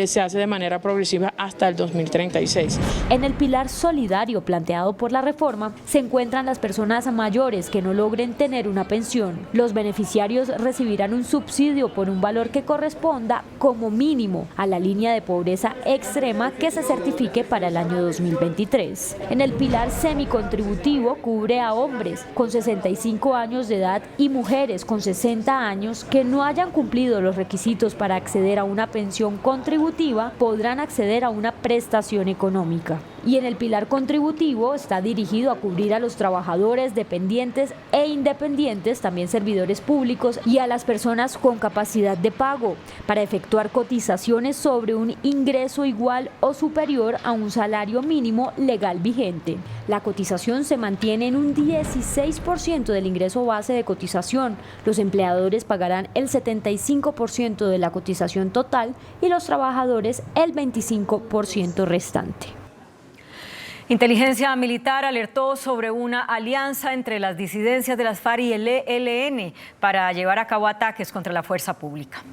se hace de manera progresiva hasta el 2036. En el pilar solidario planteado por la reforma se encuentran las personas mayores que no logren tener una pensión. Los beneficiarios recibirán un subsidio por un valor que corresponda como mínimo a la línea de pobreza extrema que se certifique para el año 2023. En el pilar semicontributivo cubre a hombres con 65 años de edad y mujeres con 60 años que no hayan cumplido los requisitos para acceder a una pensión contributiva, podrán acceder a una prestación económica. y en el pilar contributivo está dirigido a cubrir a los trabajadores, dependientes e independientes, también servidores públicos y a las personas con capacidad de pago, para efectuar cotizaciones sobre un ingreso igual o superior a un salario mínimo legal vigente. La cotización se mantiene en un 16% del ingreso base de cotización. Los empleadores pagarán el 75% de la cotización total y los trabajadores el 25% restante. Inteligencia militar alertó sobre una alianza entre las disidencias de las FARC y el ELN para llevar a cabo ataques contra la fuerza pública.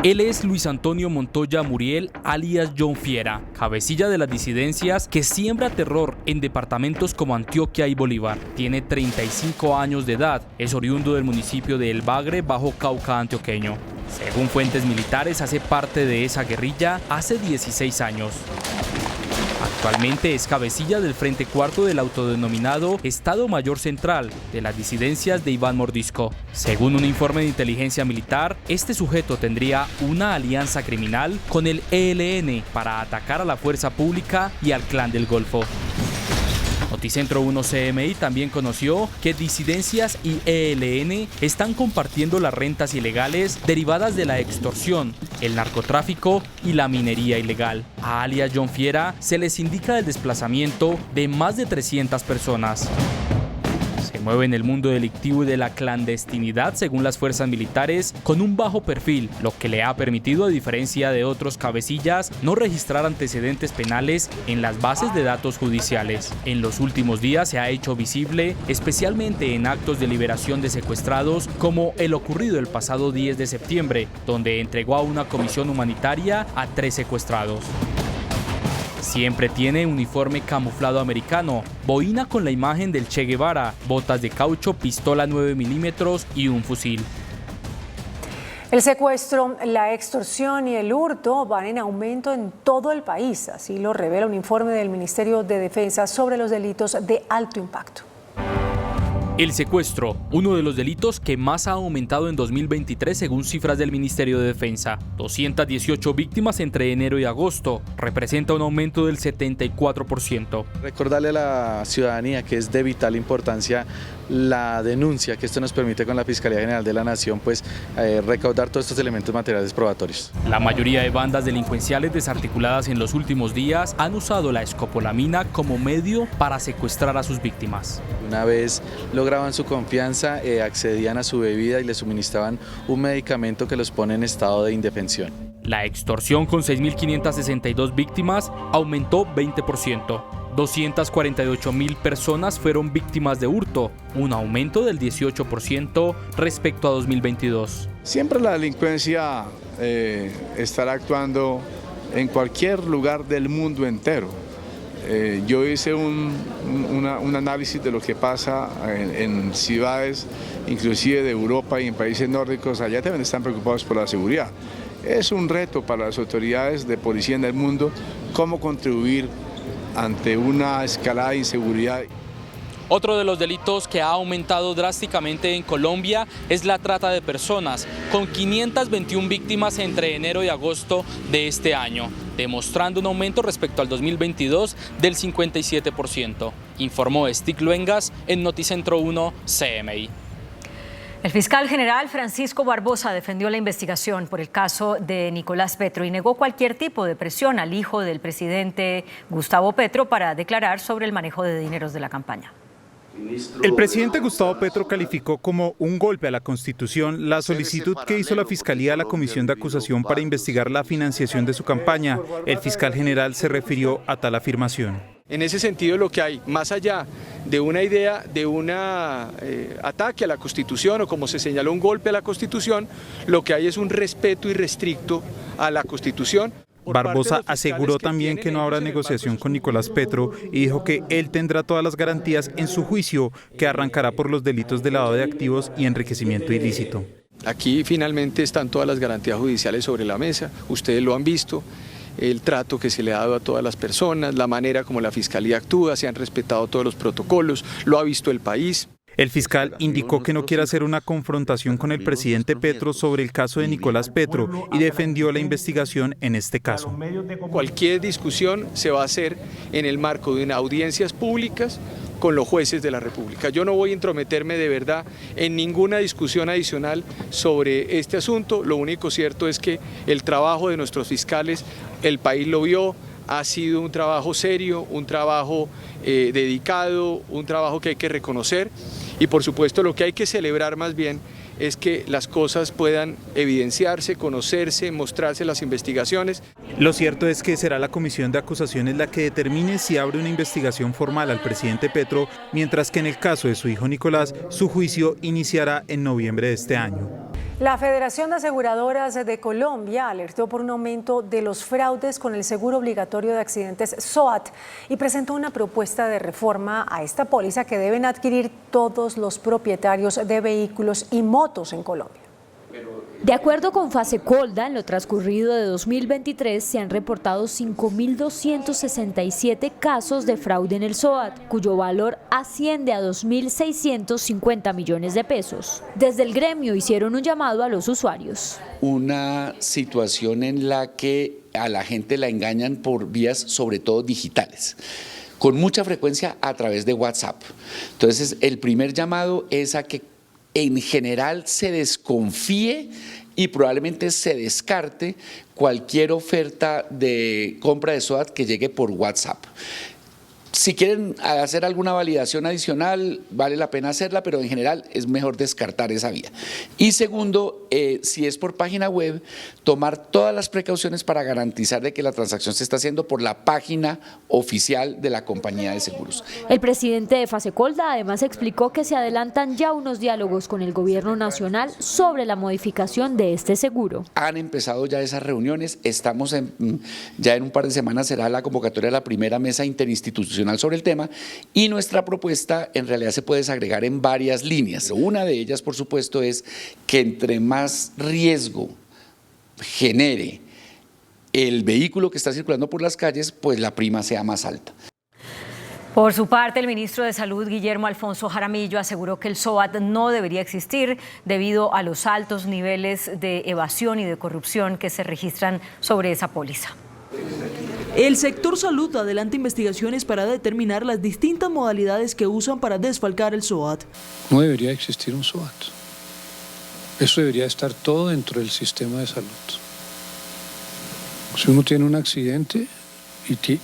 Él es Luis Antonio Montoya Muriel, alias John Fiera, cabecilla de las disidencias que siembra terror en departamentos como Antioquia y Bolívar. Tiene 35 años de edad, es oriundo del municipio de El Bagre, Bajo Cauca antioqueño. Según fuentes militares, hace parte de esa guerrilla hace 16 años. Actualmente es cabecilla del Frente Cuarto del autodenominado Estado Mayor Central de las disidencias de Iván Mordisco. Según un informe de inteligencia militar, este sujeto tendría una alianza criminal con el ELN para atacar a la fuerza pública y al Clan del Golfo. Noticentro 1 CMI también conoció que disidencias y ELN están compartiendo las rentas ilegales derivadas de la extorsión, el narcotráfico y la minería ilegal. A alias John Fiera se les indica el desplazamiento de más de 300 personas. Se mueve en el mundo delictivo y de la clandestinidad, según las fuerzas militares, con un bajo perfil, lo que le ha permitido, a diferencia de otros cabecillas, no registrar antecedentes penales en las bases de datos judiciales. En los últimos días se ha hecho visible, especialmente en actos de liberación de secuestrados, como el ocurrido el pasado 10 de septiembre, donde entregó a una comisión humanitaria a 3 secuestrados. Siempre tiene uniforme camuflado americano, boina con la imagen del Che Guevara, botas de caucho, pistola 9 milímetros y un fusil. El secuestro, la extorsión y el hurto van en aumento en todo el país. Así lo revela un informe del Ministerio de Defensa sobre los delitos de alto impacto. El secuestro, uno de los delitos que más ha aumentado en 2023 según cifras del Ministerio de Defensa. 218 víctimas entre enero y agosto, representa un aumento del 74%. Recordarle a la ciudadanía que es de vital importancia la denuncia, que esto nos permite con la Fiscalía General de la Nación recaudar todos estos elementos materiales probatorios. La mayoría de bandas delincuenciales desarticuladas en los últimos días han usado la escopolamina como medio para secuestrar a sus víctimas. Una vez lograban su confianza, accedían a su bebida y les suministraban un medicamento que los pone en estado de indefensión. La extorsión, con 6.562 víctimas, aumentó 20%. 248.000 personas fueron víctimas de hurto, un aumento del 18% respecto a 2022. Siempre la delincuencia estará actuando en cualquier lugar del mundo entero. Yo hice un análisis de lo que pasa en ciudades, inclusive de Europa y en países nórdicos. Allá también están preocupados por la seguridad. Es un reto para las autoridades de policía en el mundo cómo contribuir ante una escalada de inseguridad. Otro de los delitos que ha aumentado drásticamente en Colombia es la trata de personas, con 521 víctimas entre enero y agosto de este año, demostrando un aumento respecto al 2022 del 57%, informó Stig Luengas en Noticentro 1 CMI. El fiscal general Francisco Barbosa defendió la investigación por el caso de Nicolás Petro y negó cualquier tipo de presión al hijo del presidente Gustavo Petro para declarar sobre el manejo de dineros de la campaña. El presidente Gustavo Petro calificó como un golpe a la Constitución la solicitud que hizo la Fiscalía a la Comisión de Acusación para investigar la financiación de su campaña. El fiscal general se refirió a tal afirmación. En ese sentido, lo que hay, más allá de una idea de un ataque a la Constitución o, como se señaló, un golpe a la Constitución, lo que hay es un respeto irrestricto a la Constitución. Barbosa aseguró también que no habrá negociación con Nicolás Petro y dijo que él tendrá todas las garantías en su juicio, que arrancará por los delitos de lavado de activos y enriquecimiento ilícito. Aquí finalmente están todas las garantías judiciales sobre la mesa, ustedes lo han visto. El trato que se le ha dado a todas las personas, la manera como la Fiscalía actúa, se han respetado todos los protocolos, lo ha visto el país. El fiscal indicó que no quiere hacer una confrontación con el presidente Petro sobre el caso de Nicolás Petro y defendió la investigación en este caso. Cualquier discusión se va a hacer en el marco de audiencias públicas con los jueces de la República. Yo no voy a intrometerme de verdad en ninguna discusión adicional sobre este asunto. Lo único cierto es que el trabajo de nuestros fiscales, el país lo vio, ha sido un trabajo serio, un trabajo dedicado, un trabajo que hay que reconocer y por supuesto lo que hay que celebrar más bien es que las cosas puedan evidenciarse, conocerse, mostrarse las investigaciones. Lo cierto es que será la comisión de acusaciones la que determine si abre una investigación formal al presidente Petro, mientras que en el caso de su hijo Nicolás, su juicio iniciará en noviembre de este año. La Federación de Aseguradoras de Colombia alertó por un aumento de los fraudes con el seguro obligatorio de accidentes SOAT y presentó una propuesta de reforma a esta póliza que deben adquirir todos los propietarios de vehículos y motos en Colombia. De acuerdo con Fasecolda, en lo transcurrido de 2023 se han reportado 5.267 casos de fraude en el SOAT, cuyo valor asciende a 2.650 millones de pesos. Desde el gremio hicieron un llamado a los usuarios. Una situación en la que a la gente la engañan por vías sobre todo digitales, con mucha frecuencia a través de WhatsApp. Entonces, el primer llamado es a que en general se desconfíe y probablemente se descarte cualquier oferta de compra de SOAT que llegue por WhatsApp. Si quieren hacer alguna validación adicional, vale la pena hacerla, pero en general es mejor descartar esa vía. Y segundo, si es por página web, tomar todas las precauciones para garantizar de que la transacción se está haciendo por la página oficial de la compañía de seguros. El presidente de Fasecolda además explicó que se adelantan ya unos diálogos con el gobierno nacional sobre la modificación de este seguro. Han empezado ya esas reuniones, estamos ya en un par de semanas será la convocatoria de la primera mesa interinstitucional sobre el tema y nuestra propuesta en realidad se puede desagregar en varias líneas. Una de ellas, por supuesto, es que entre más riesgo genere el vehículo que está circulando por las calles, pues la prima sea más alta. Por su parte, el ministro de Salud, Guillermo Alfonso Jaramillo, aseguró que el SOAT no debería existir debido a los altos niveles de evasión y de corrupción que se registran sobre esa póliza. El sector salud adelanta investigaciones para determinar las distintas modalidades que usan para desfalcar el SOAT. No debería existir un SOAT. Eso debería estar todo dentro del sistema de salud. Si uno tiene un accidente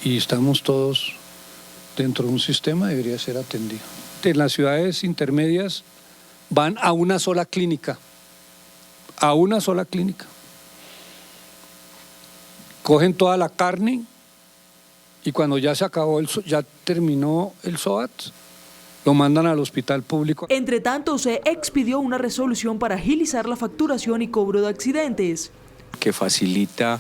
y estamos todos dentro de un sistema, debería ser atendido. En las ciudades intermedias van a una sola clínica. A una sola clínica. Cogen toda la carne y cuando ya se acabó, ya terminó el SOAT, lo mandan al hospital público. Entre tanto, se expidió una resolución para agilizar la facturación y cobro de accidentes. Que facilite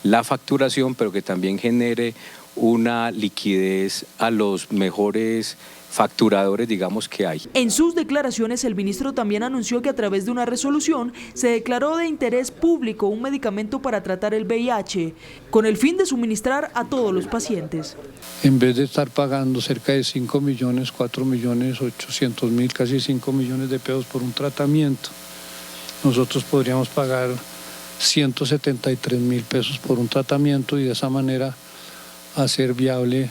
la facturación, pero que también genere una liquidez a los mejores facturadores, digamos, que hay. En sus declaraciones, el ministro también anunció que a través de una resolución se declaró de interés público un medicamento para tratar el VIH, con el fin de suministrar a todos los pacientes. En vez de estar pagando cerca de 5 millones, 4 millones, 800 mil, casi 5 millones de pesos por un tratamiento, nosotros podríamos pagar 173 mil pesos por un tratamiento y de esa manera hacer viable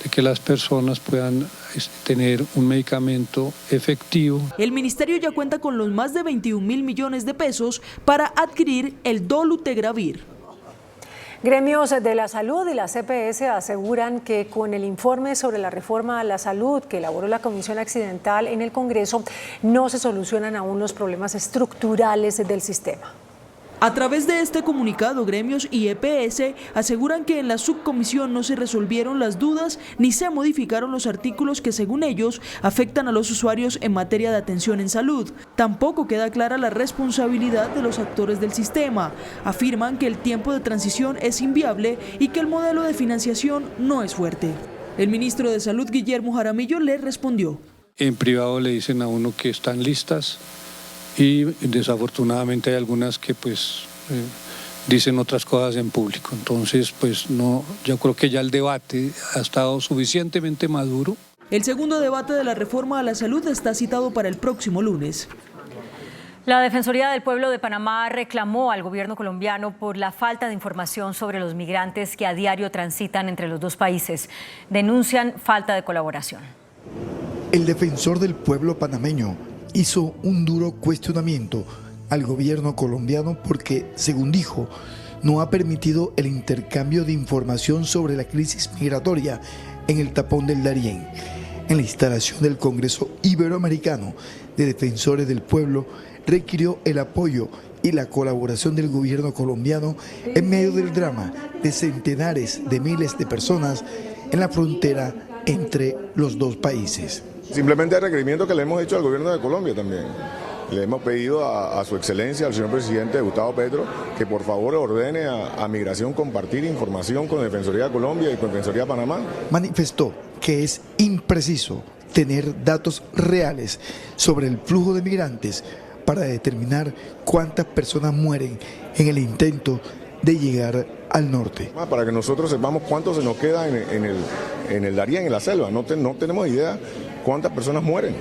de que las personas puedan tener un medicamento efectivo. El ministerio ya cuenta con los más de 21.000 millones de pesos para adquirir el dolutegravir. Gremios de la salud y la CPS aseguran que con el informe sobre la reforma a la salud que elaboró la Comisión Accidental en el Congreso no se solucionan aún los problemas estructurales del sistema. A través de este comunicado, gremios y EPS aseguran que en la subcomisión no se resolvieron las dudas ni se modificaron los artículos que, según ellos, afectan a los usuarios en materia de atención en salud. Tampoco queda clara la responsabilidad de los actores del sistema. Afirman que el tiempo de transición es inviable y que el modelo de financiación no es fuerte. El ministro de Salud, Guillermo Jaramillo, le respondió. En privado le dicen a uno que están listas. Y desafortunadamente hay algunas que dicen otras cosas en público. Entonces, no, yo creo que ya el debate ha estado suficientemente maduro. El segundo debate de la reforma a la salud está citado para el próximo lunes. La Defensoría del Pueblo de Panamá reclamó al gobierno colombiano por la falta de información sobre los migrantes que a diario transitan entre los dos países. Denuncian falta de colaboración. El defensor del pueblo panameño hizo un duro cuestionamiento al gobierno colombiano porque, según dijo, no ha permitido el intercambio de información sobre la crisis migratoria en el tapón del Darién. En la instalación del Congreso Iberoamericano de Defensores del Pueblo, requirió el apoyo y la colaboración del gobierno colombiano en medio del drama de centenares de miles de personas en la frontera entre los dos países. Simplemente el requerimiento que le hemos hecho al gobierno de Colombia también. Le hemos pedido a su excelencia, al señor presidente Gustavo Petro, que por favor ordene a Migración compartir información con Defensoría de Colombia y con Defensoría de Panamá. Manifestó que es impreciso tener datos reales sobre el flujo de migrantes para determinar cuántas personas mueren en el intento de llegar al norte. Para que nosotros sepamos cuánto se nos queda en el Darién, en la selva. No tenemos idea cuántas personas mueren,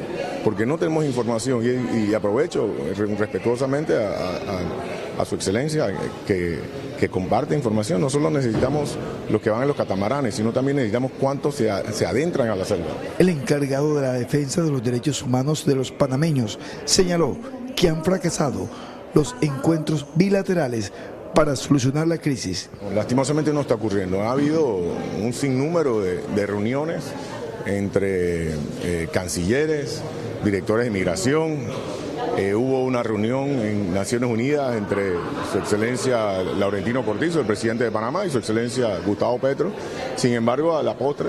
porque no tenemos información. Y aprovecho respetuosamente a su excelencia que comparte información. No solo necesitamos los que van en los catamaranes, sino también necesitamos cuántos se adentran a la selva. El encargado de la defensa de los derechos humanos de los panameños señaló que han fracasado los encuentros bilaterales para solucionar la crisis. Lastimosamente no está ocurriendo. Ha habido un sinnúmero de reuniones entre cancilleres, directores de migración. Hubo una reunión en Naciones Unidas entre su excelencia Laurentino Cortizo, el presidente de Panamá, y su excelencia Gustavo Petro. Sin embargo, a la postre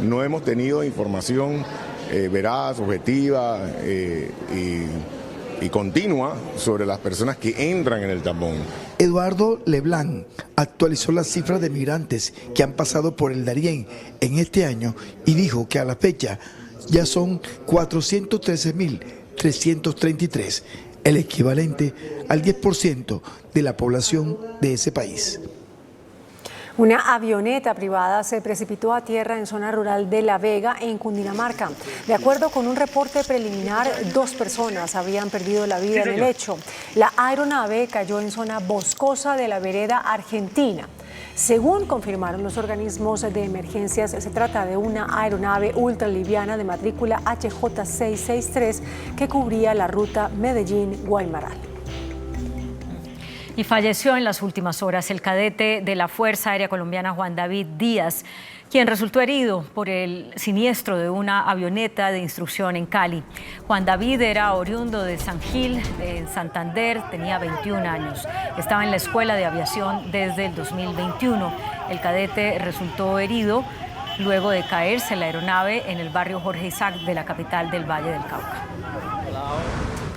no hemos tenido información veraz, objetiva y continua sobre las personas que entran en el tapón. Eduardo Leblanc actualizó las cifras de migrantes que han pasado por el Darién en este año y dijo que a la fecha ya son 413.333, el equivalente al 10% de la población de ese país. Una avioneta privada se precipitó a tierra en zona rural de La Vega, en Cundinamarca. De acuerdo con un reporte preliminar, 2 personas habían perdido la vida en el hecho. La aeronave cayó en zona boscosa de la vereda argentina. Según confirmaron los organismos de emergencias, se trata de una aeronave ultraliviana de matrícula HJ663 que cubría la ruta Medellín-Guaymaral. Y falleció en las últimas horas el cadete de la Fuerza Aérea Colombiana Juan David Díaz, quien resultó herido por el siniestro de una avioneta de instrucción en Cali. Juan David era oriundo de San Gil, en Santander, tenía 21 años. Estaba en la Escuela de Aviación desde el 2021. El cadete resultó herido luego de caerse la aeronave en el barrio Jorge Isaac de la capital del Valle del Cauca.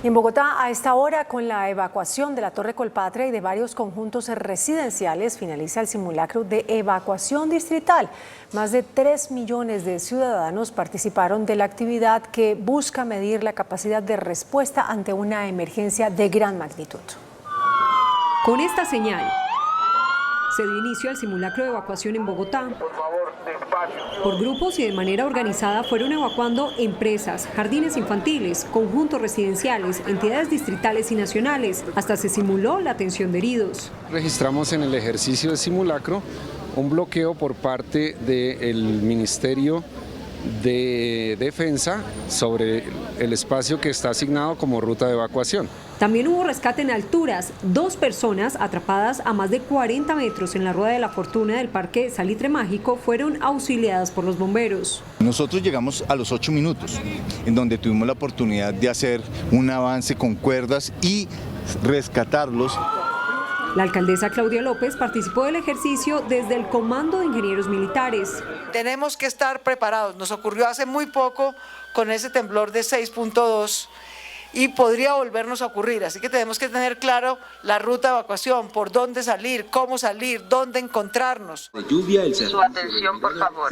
En Bogotá, a esta hora, con la evacuación de la Torre Colpatria y de varios conjuntos residenciales, finaliza el simulacro de evacuación distrital. Más de 3 millones de ciudadanos participaron de la actividad que busca medir la capacidad de respuesta ante una emergencia de gran magnitud. Con esta señal se dio inicio al simulacro de evacuación en Bogotá. Por grupos y de manera organizada fueron evacuando empresas, jardines infantiles, conjuntos residenciales, entidades distritales y nacionales. Hasta se simuló la atención de heridos. Registramos en el ejercicio de simulacro un bloqueo por parte del Ministerio de Defensa sobre el espacio que está asignado como ruta de evacuación. También hubo rescate en alturas. 2 personas atrapadas a más de 40 metros en la Rueda de la Fortuna del Parque Salitre Mágico fueron auxiliadas por los bomberos. Nosotros llegamos a los 8 minutos, en donde tuvimos la oportunidad de hacer un avance con cuerdas y rescatarlos. La alcaldesa Claudia López participó del ejercicio desde el Comando de Ingenieros Militares. Tenemos que estar preparados. Nos ocurrió hace muy poco con ese temblor de 6.2 y podría volvernos a ocurrir. Así que tenemos que tener claro la ruta de evacuación, por dónde salir, cómo salir, dónde encontrarnos. Su atención, por favor.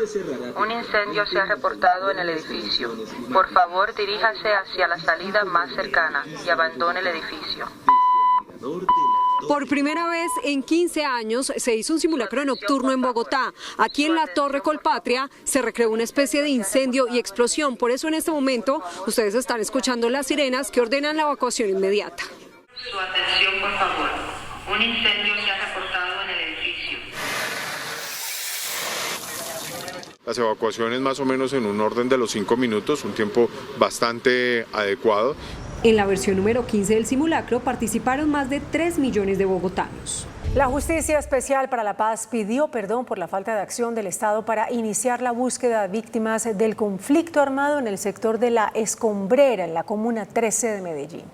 Un incendio se ha reportado en el edificio. Por favor, diríjase hacia la salida más cercana y abandone el edificio. Por primera vez en 15 años se hizo un simulacro nocturno en Bogotá. Aquí en la Torre Colpatria se recreó una especie de incendio y explosión. Por eso en este momento ustedes están escuchando las sirenas que ordenan la evacuación inmediata. Su atención, por favor. Un incendio se ha reportado en el edificio. Las evacuaciones más o menos en un orden de los 5 minutos, un tiempo bastante adecuado. En la versión número 15 del simulacro participaron más de 3 millones de bogotanos. La Justicia Especial para la Paz pidió perdón por la falta de acción del Estado para iniciar la búsqueda de víctimas del conflicto armado en el sector de La Escombrera, en la Comuna 13 de Medellín.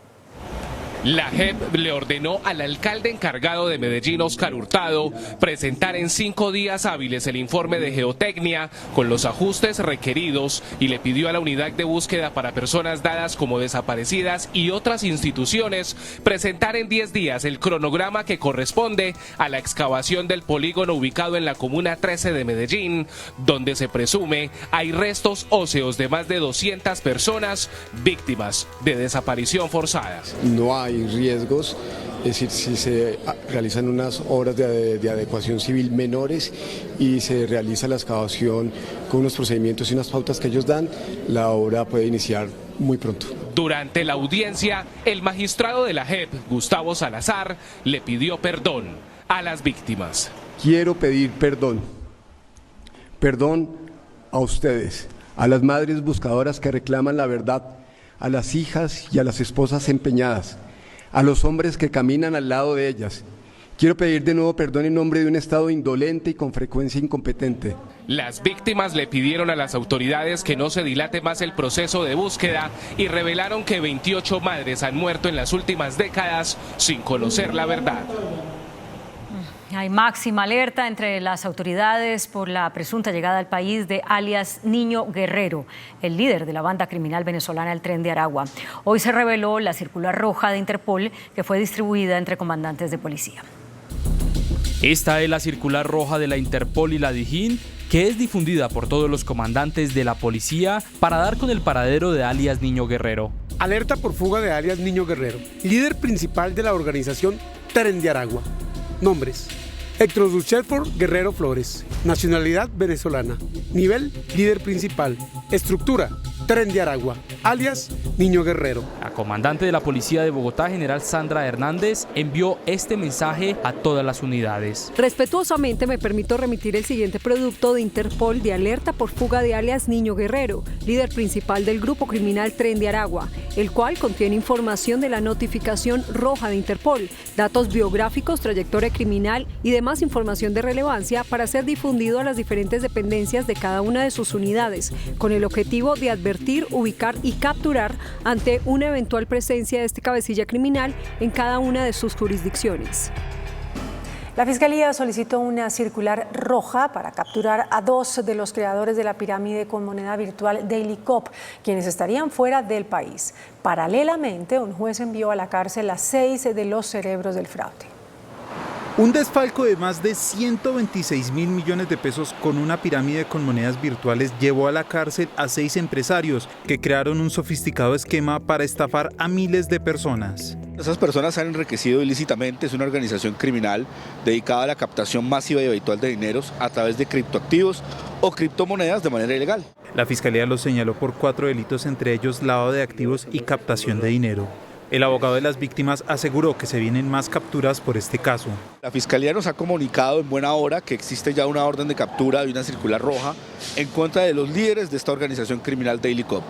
La JEP le ordenó al alcalde encargado de Medellín, Óscar Hurtado, presentar en 5 días hábiles el informe de geotecnia con los ajustes requeridos y le pidió a la unidad de búsqueda para personas dadas como desaparecidas y otras instituciones presentar en 10 días el cronograma que corresponde a la excavación del polígono ubicado en la Comuna 13 de Medellín, donde se presume hay restos óseos de más de 200 personas víctimas de desaparición forzada. No hay riesgos, es decir, si se realizan unas obras de adecuación civil menores y se realiza la excavación con unos procedimientos y unas pautas que ellos dan, la obra puede iniciar muy pronto. Durante la audiencia, el magistrado de la JEP, Gustavo Salazar, le pidió perdón a las víctimas. Quiero pedir perdón a ustedes, a las madres buscadoras que reclaman la verdad, a las hijas y a las esposas empeñadas, a los hombres que caminan al lado de ellas. Quiero pedir de nuevo perdón en nombre de un Estado indolente y con frecuencia incompetente. Las víctimas le pidieron a las autoridades que no se dilate más el proceso de búsqueda y revelaron que 28 madres han muerto en las últimas décadas sin conocer la verdad. Hay máxima alerta entre las autoridades por la presunta llegada al país de alias Niño Guerrero, el líder de la banda criminal venezolana El Tren de Aragua. Hoy se reveló la circular roja de Interpol que fue distribuida entre comandantes de policía. Esta es la circular roja de la Interpol y la DIJÍN, que es difundida por todos los comandantes de la policía para dar con el paradero de alias Niño Guerrero. Alerta por fuga de alias Niño Guerrero, líder principal de la organización Tren de Aragua. Nombres: Héctor Duchefort Guerrero Flores. Nacionalidad venezolana. Nivel: líder principal. Estructura: Tren de Aragua, alias Niño Guerrero. La comandante de la Policía de Bogotá, general Sandra Hernández, envió este mensaje a todas las unidades. Respetuosamente me permito remitir el siguiente producto de Interpol de alerta por fuga de alias Niño Guerrero, líder principal del grupo criminal Tren de Aragua, el cual contiene información de la notificación roja de Interpol, datos biográficos, trayectoria criminal y demás información de relevancia para ser difundido a las diferentes dependencias de cada una de sus unidades, con el objetivo de advertir, ubicar y capturar ante una eventual presencia de este cabecilla criminal en cada una de sus jurisdicciones. La Fiscalía solicitó una circular roja para capturar a 2 de los creadores de la pirámide con moneda virtual Dailycop, quienes estarían fuera del país. Paralelamente, un juez envió a la cárcel a 6 de los cerebros del fraude. Un desfalco de más de 126.000 millones de pesos con una pirámide con monedas virtuales llevó a la cárcel a 6 empresarios que crearon un sofisticado esquema para estafar a miles de personas. Esas personas han enriquecido ilícitamente, es una organización criminal dedicada a la captación masiva y habitual de dineros a través de criptoactivos o criptomonedas de manera ilegal. La Fiscalía los señaló por 4 delitos, entre ellos lavado de activos y captación de dinero. El abogado de las víctimas aseguró que se vienen más capturas por este caso. La Fiscalía nos ha comunicado en buena hora que existe ya una orden de captura de una circular roja en contra de los líderes de esta organización criminal Dailycop,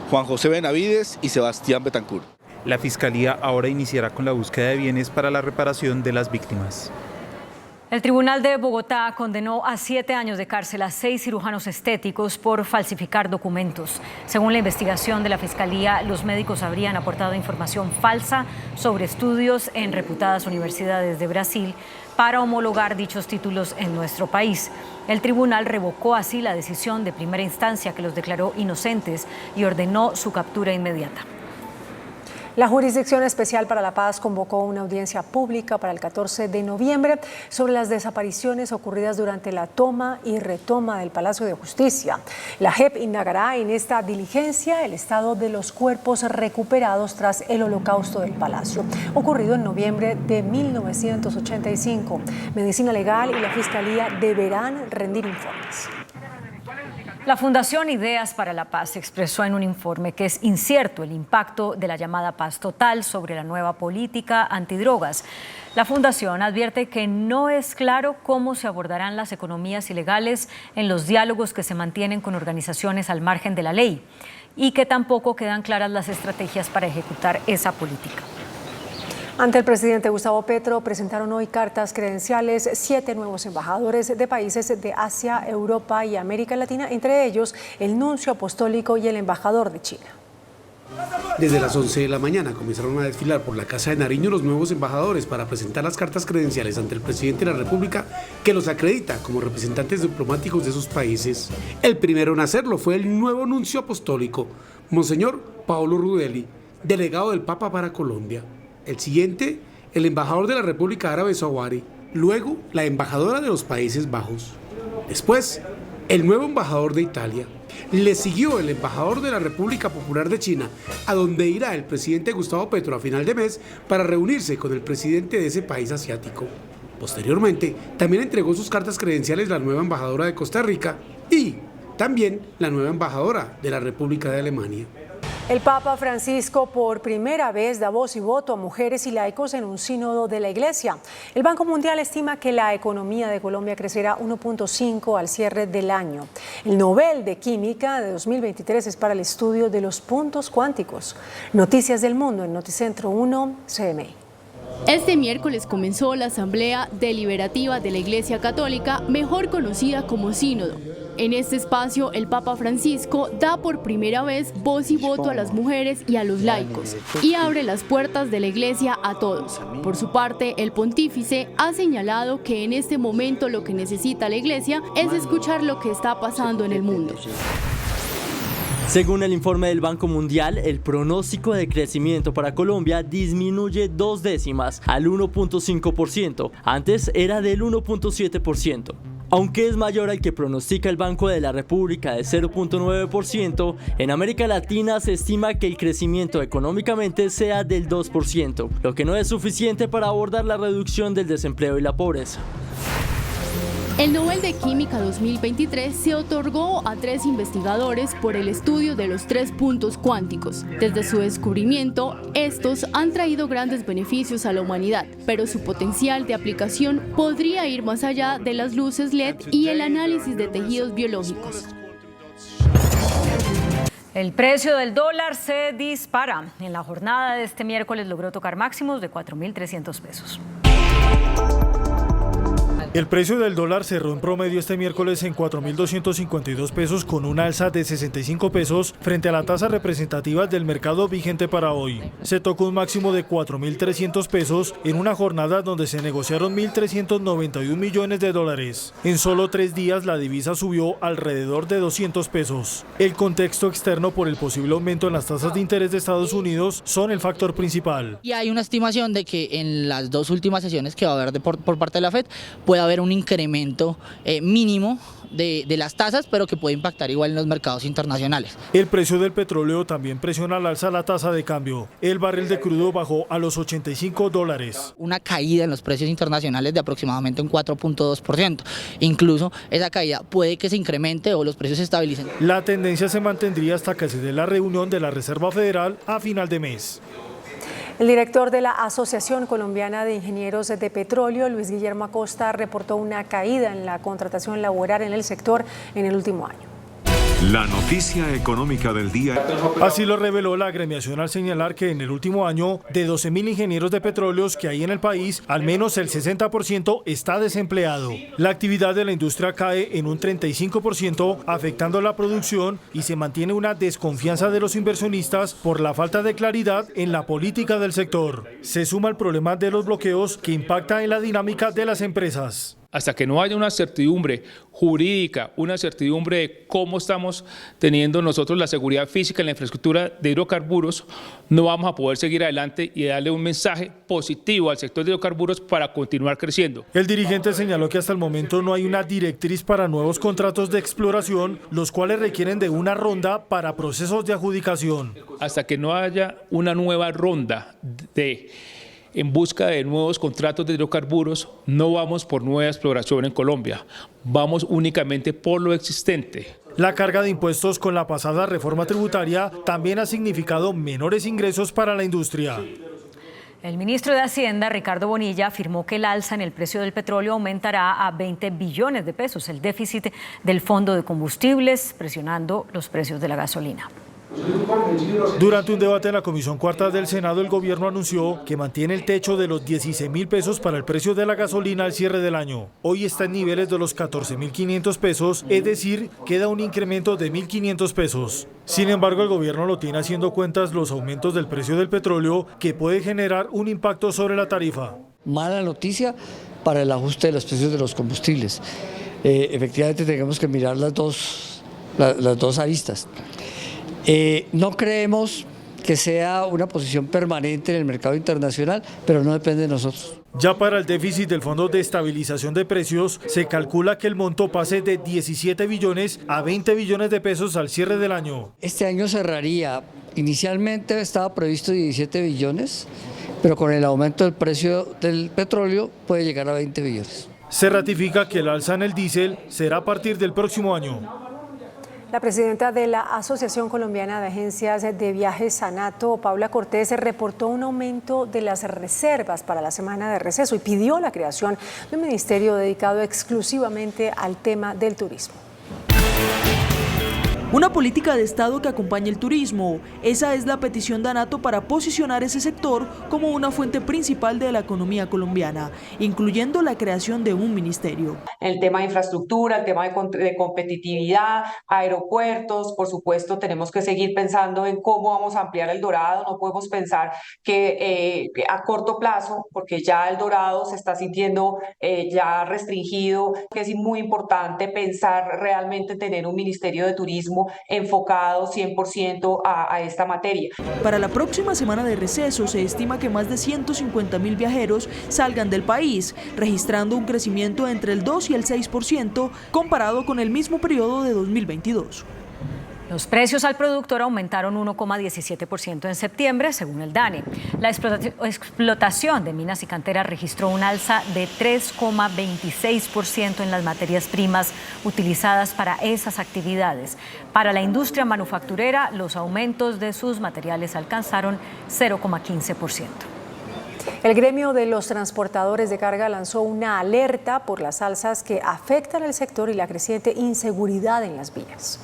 Juan José Benavides y Sebastián Betancourt. La Fiscalía ahora iniciará con la búsqueda de bienes para la reparación de las víctimas. El Tribunal de Bogotá condenó a 7 años de cárcel a 6 cirujanos estéticos por falsificar documentos. Según la investigación de la Fiscalía, los médicos habrían aportado información falsa sobre estudios en reputadas universidades de Brasil para homologar dichos títulos en nuestro país. El tribunal revocó así la decisión de primera instancia que los declaró inocentes y ordenó su captura inmediata. La Jurisdicción Especial para la Paz convocó una audiencia pública para el 14 de noviembre sobre las desapariciones ocurridas durante la toma y retoma del Palacio de Justicia. La JEP indagará en esta diligencia el estado de los cuerpos recuperados tras el holocausto del Palacio, ocurrido en noviembre de 1985. Medicina Legal y la Fiscalía deberán rendir informes. La Fundación Ideas para la Paz expresó en un informe que es incierto el impacto de la llamada paz total sobre la nueva política antidrogas. La Fundación advierte que no es claro cómo se abordarán las economías ilegales en los diálogos que se mantienen con organizaciones al margen de la ley y que tampoco quedan claras las estrategias para ejecutar esa política. Ante el presidente Gustavo Petro presentaron hoy cartas credenciales 7 nuevos embajadores de países de Asia, Europa y América Latina, entre ellos el nuncio apostólico y el embajador de China. Desde las 11 de la mañana comenzaron a desfilar por la Casa de Nariño los nuevos embajadores para presentar las cartas credenciales ante el presidente de la República, que los acredita como representantes diplomáticos de sus países. El primero en hacerlo fue el nuevo nuncio apostólico, Monseñor Paolo Rudelli, delegado del Papa para Colombia. El siguiente, el embajador de la República Árabe Sahuari. Luego, la embajadora de los Países Bajos. Después, el nuevo embajador de Italia. Le siguió el embajador de la República Popular de China, a donde irá el presidente Gustavo Petro a final de mes para reunirse con el presidente de ese país asiático. Posteriormente, también entregó sus cartas credenciales la nueva embajadora de Costa Rica y también la nueva embajadora de la República de Alemania. El Papa Francisco por primera vez da voz y voto a mujeres y laicos en un sínodo de la Iglesia. El Banco Mundial estima que la economía de Colombia crecerá 1.5 al cierre del año. El Nobel de Química de 2023 es para el estudio de los puntos cuánticos. Noticias del Mundo en Noticentro 1 CMI. Este miércoles comenzó la Asamblea Deliberativa de la Iglesia Católica, mejor conocida como Sínodo. En este espacio, el Papa Francisco da por primera vez voz y voto a las mujeres y a los laicos y abre las puertas de la Iglesia a todos. Por su parte, el pontífice ha señalado que en este momento lo que necesita la Iglesia es escuchar lo que está pasando en el mundo. Según el informe del Banco Mundial, el pronóstico de crecimiento para Colombia disminuye 2 décimas al 1.5%, antes era del 1.7%. Aunque es mayor al que pronostica el Banco de la República de 0.9%, en América Latina se estima que el crecimiento económicamente sea del 2%, lo que no es suficiente para abordar la reducción del desempleo y la pobreza. El Nobel de Química 2023 se otorgó a 3 investigadores por el estudio de los 3 puntos cuánticos. Desde su descubrimiento, estos han traído grandes beneficios a la humanidad, pero su potencial de aplicación podría ir más allá de las luces LED y el análisis de tejidos biológicos. El precio del dólar se dispara. En la jornada de este miércoles logró tocar máximos de 4.300 pesos. El precio del dólar cerró en promedio este miércoles en 4.252 pesos con una alza de 65 pesos frente a la tasa representativa del mercado vigente para hoy. Se tocó un máximo de 4.300 pesos en una jornada donde se negociaron 1.391 millones de dólares. En solo 3 días la divisa subió alrededor de 200 pesos. El contexto externo por el posible aumento en las tasas de interés de Estados Unidos son el factor principal. Y hay una estimación de que en las 2 últimas sesiones que va a haber por parte de la FED puede haber un incremento mínimo de las tasas, pero que puede impactar igual en los mercados internacionales. El precio del petróleo también presiona al alza la tasa de cambio. El barril de crudo bajó a los $85. Una caída en los precios internacionales de aproximadamente un 4.2%. Incluso esa caída puede que se incremente o los precios se estabilicen. La tendencia se mantendría hasta que se dé la reunión de la Reserva Federal a final de mes. El director de la Asociación Colombiana de Ingenieros de Petróleo, Luis Guillermo Acosta, reportó una caída en la contratación laboral en el sector en el último año. La noticia económica del día. Así lo reveló la agremiación al señalar que en el último año, de 12.000 ingenieros de petróleos que hay en el país, al menos el 60% está desempleado. La actividad de la industria cae en un 35%, afectando la producción, y se mantiene una desconfianza de los inversionistas por la falta de claridad en la política del sector. Se suma el problema de los bloqueos que impacta en la dinámica de las empresas. hasta que no haya una certidumbre jurídica, una certidumbre de cómo estamos teniendo nosotros la seguridad física en la infraestructura de hidrocarburos, no vamos a poder seguir adelante y darle un mensaje positivo al sector de hidrocarburos para continuar creciendo. El dirigente señaló que hasta el momento no hay una directriz para nuevos contratos de exploración, los cuales requieren de una ronda para procesos de adjudicación. Hasta que no haya una nueva ronda en busca de nuevos contratos de hidrocarburos, no vamos por nueva exploración en Colombia, vamos únicamente por lo existente. La carga de impuestos con la pasada reforma tributaria también ha significado menores ingresos para la industria. El ministro de Hacienda, Ricardo Bonilla, afirmó que el alza en el precio del petróleo aumentará a 20 billones de pesos el déficit del Fondo de Combustibles, presionando los precios de la gasolina. Durante un debate en la Comisión Cuarta del Senado, el gobierno anunció que mantiene el techo de los 16.000 pesos para el precio de la gasolina al cierre del año. Hoy está en niveles de los 14.500 pesos, es decir, queda un incremento de 1.500 pesos. Sin embargo, el gobierno lo tiene haciendo cuentas los aumentos del precio del petróleo, que puede generar un impacto sobre la tarifa. Mala noticia para el ajuste de los precios de los combustibles. Efectivamente tenemos que mirar las dos aristas. No creemos que sea una posición permanente en el mercado internacional, pero no depende de nosotros. Ya para el déficit del Fondo de Estabilización de Precios, se calcula que el monto pase de 17 billones a 20 billones de pesos al cierre del año. Este año cerraría, inicialmente estaba previsto 17 billones, pero con el aumento del precio del petróleo puede llegar a 20 billones. Se ratifica que el alza en el diésel será a partir del próximo año. La presidenta de la Asociación Colombiana de Agencias de Viajes, ANATO, Paula Cortés, reportó un aumento de las reservas para la semana de receso y pidió la creación de un ministerio dedicado exclusivamente al tema del turismo. Una política de Estado que acompañe el turismo. Esa es la petición de ANATO para posicionar ese sector como una fuente principal de la economía colombiana, incluyendo la creación de un ministerio. El tema de infraestructura, el tema de competitividad, aeropuertos, por supuesto tenemos que seguir pensando en cómo vamos a ampliar el Dorado. No podemos pensar que a corto plazo, porque ya el Dorado se está sintiendo ya restringido, que es muy importante pensar realmente en tener un ministerio de turismo enfocado 100% a esta materia. Para la próxima semana de receso se estima que más de 150.000 viajeros salgan del país, registrando un crecimiento entre el 2 y el 6% comparado con el mismo periodo de 2022. Los precios al productor aumentaron 1,17% en septiembre, según el DANE. La explotación de minas y canteras registró un alza de 3,26% en las materias primas utilizadas para esas actividades. Para la industria manufacturera, los aumentos de sus materiales alcanzaron 0,15%. El gremio de los transportadores de carga lanzó una alerta por las alzas que afectan al sector y la creciente inseguridad en las vías.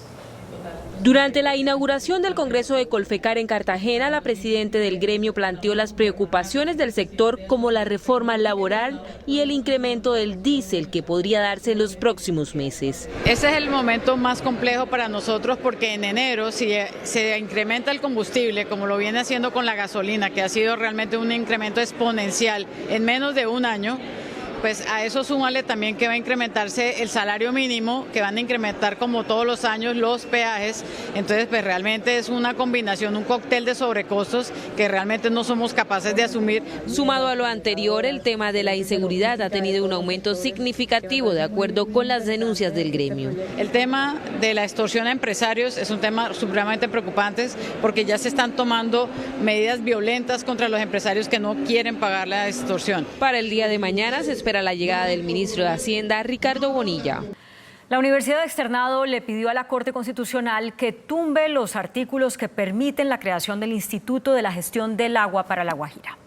Durante la inauguración del Congreso de Colfecar en Cartagena, la presidenta del gremio planteó las preocupaciones del sector como la reforma laboral y el incremento del diésel que podría darse en los próximos meses. Este es el momento más complejo para nosotros porque en enero, si se incrementa el combustible, como lo viene haciendo con la gasolina, que ha sido realmente un incremento exponencial en menos de un año, pues a eso súmale también que va a incrementarse el salario mínimo, que van a incrementar como todos los años los peajes. Entonces pues realmente es una combinación, un cóctel de sobrecostos que realmente no somos capaces de asumir. Sumado a lo anterior, el tema de la inseguridad ha tenido un aumento significativo de acuerdo con las denuncias del gremio. El tema de la extorsión a empresarios es un tema supremamente preocupante porque ya se están tomando medidas violentas contra los empresarios que no quieren pagar la extorsión. Para el día de mañana se espera la llegada del ministro de Hacienda, Ricardo Bonilla. La Universidad de Externado le pidió a la Corte Constitucional que tumbe los artículos que permiten la creación del Instituto de la Gestión del Agua para La Guajira.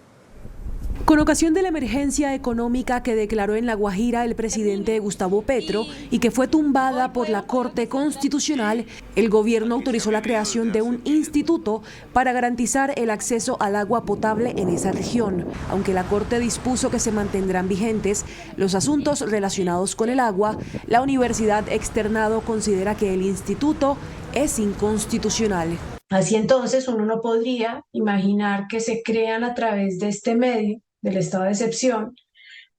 Con ocasión de la emergencia económica que declaró en La Guajira el presidente Gustavo Petro y que fue tumbada por la Corte Constitucional, el gobierno autorizó la creación de un instituto para garantizar el acceso al agua potable en esa región. Aunque la Corte dispuso que se mantendrán vigentes los asuntos relacionados con el agua, la Universidad Externado considera que el instituto es inconstitucional. Así entonces uno no podría imaginar que se crean a través de este medio, del estado de excepción,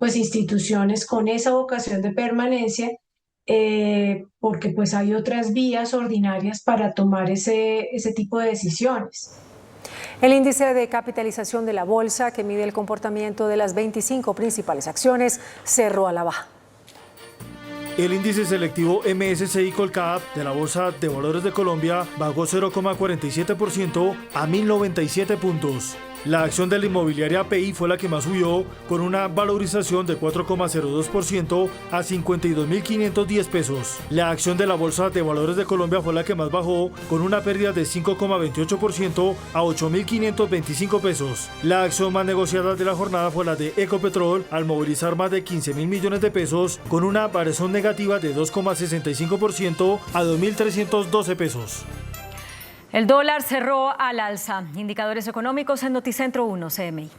pues instituciones con esa vocación de permanencia, porque pues hay otras vías ordinarias para tomar ese tipo de decisiones. El índice de capitalización de la bolsa, que mide el comportamiento de las 25 principales acciones, cerró a la baja. El índice selectivo MSCI Colcap de la Bolsa de Valores de Colombia bajó 0,47% a 1097 puntos. La acción de la inmobiliaria PI fue la que más subió, con una valorización de 4,02% a 52.510 pesos. La acción de la Bolsa de Valores de Colombia fue la que más bajó, con una pérdida de 5,28% a 8.525 pesos. La acción más negociada de la jornada fue la de Ecopetrol, al movilizar más de 15.000 millones de pesos, con una variación negativa de 2,65% a 2.312 pesos. El dólar cerró al alza. Indicadores económicos en Noticentro 1 CMI.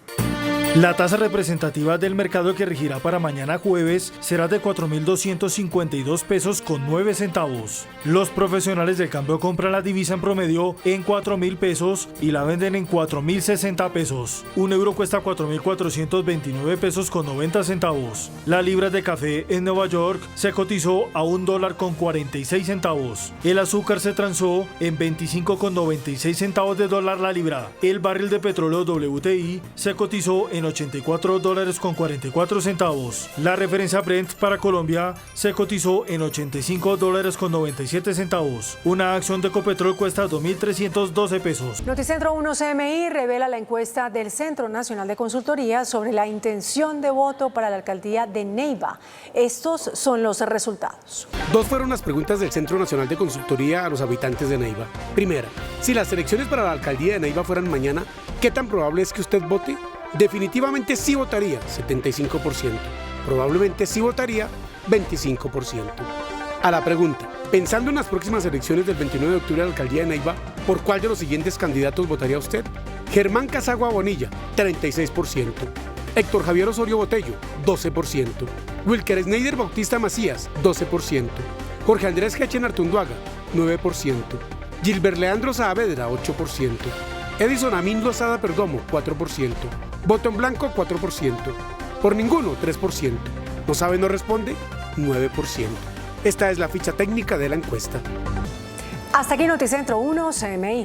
La tasa representativa del mercado que regirá para mañana jueves será de 4.252 pesos con 9 centavos. Los profesionales del cambio compran la divisa en promedio en 4.000 pesos y la venden en 4.060 pesos. Un euro cuesta 4.429 pesos con 90 centavos. La libra de café en Nueva York se cotizó a $1.46. El azúcar se transó en 25,96 centavos de dólar la libra. El barril de petróleo WTI se cotizó en $84.44. La referencia Brent para Colombia se cotizó en $85.97. Una acción de Ecopetrol cuesta 2.312 pesos. Noticentro 1 CMI revela la encuesta del Centro Nacional de Consultoría sobre la intención de voto para la alcaldía de Neiva. Estos son los resultados. Dos fueron las preguntas del Centro Nacional de Consultoría a los habitantes de Neiva. Primera, si las elecciones para la alcaldía de Neiva fueran mañana, ¿qué tan probable es que usted vote? Definitivamente sí votaría, 75%. Probablemente sí votaría, 25%. A la pregunta, pensando en las próximas elecciones del 29 de octubre a la alcaldía de Neiva, ¿por cuál de los siguientes candidatos votaría usted? Germán Casagua Bonilla, 36%. Héctor Javier Osorio Botello, 12%. Wilker Schneider Bautista Macías, 12%. Jorge Andrés Hechen Artunduaga, 9%. Gilbert Leandro Saavedra, 8%. Edison Amin Lozada Perdomo, 4%. Voto en blanco, 4%. Por ninguno, 3%. ¿No sabe, no responde? 9%. Esta es la ficha técnica de la encuesta. Hasta aquí Noticentro 1 CMI.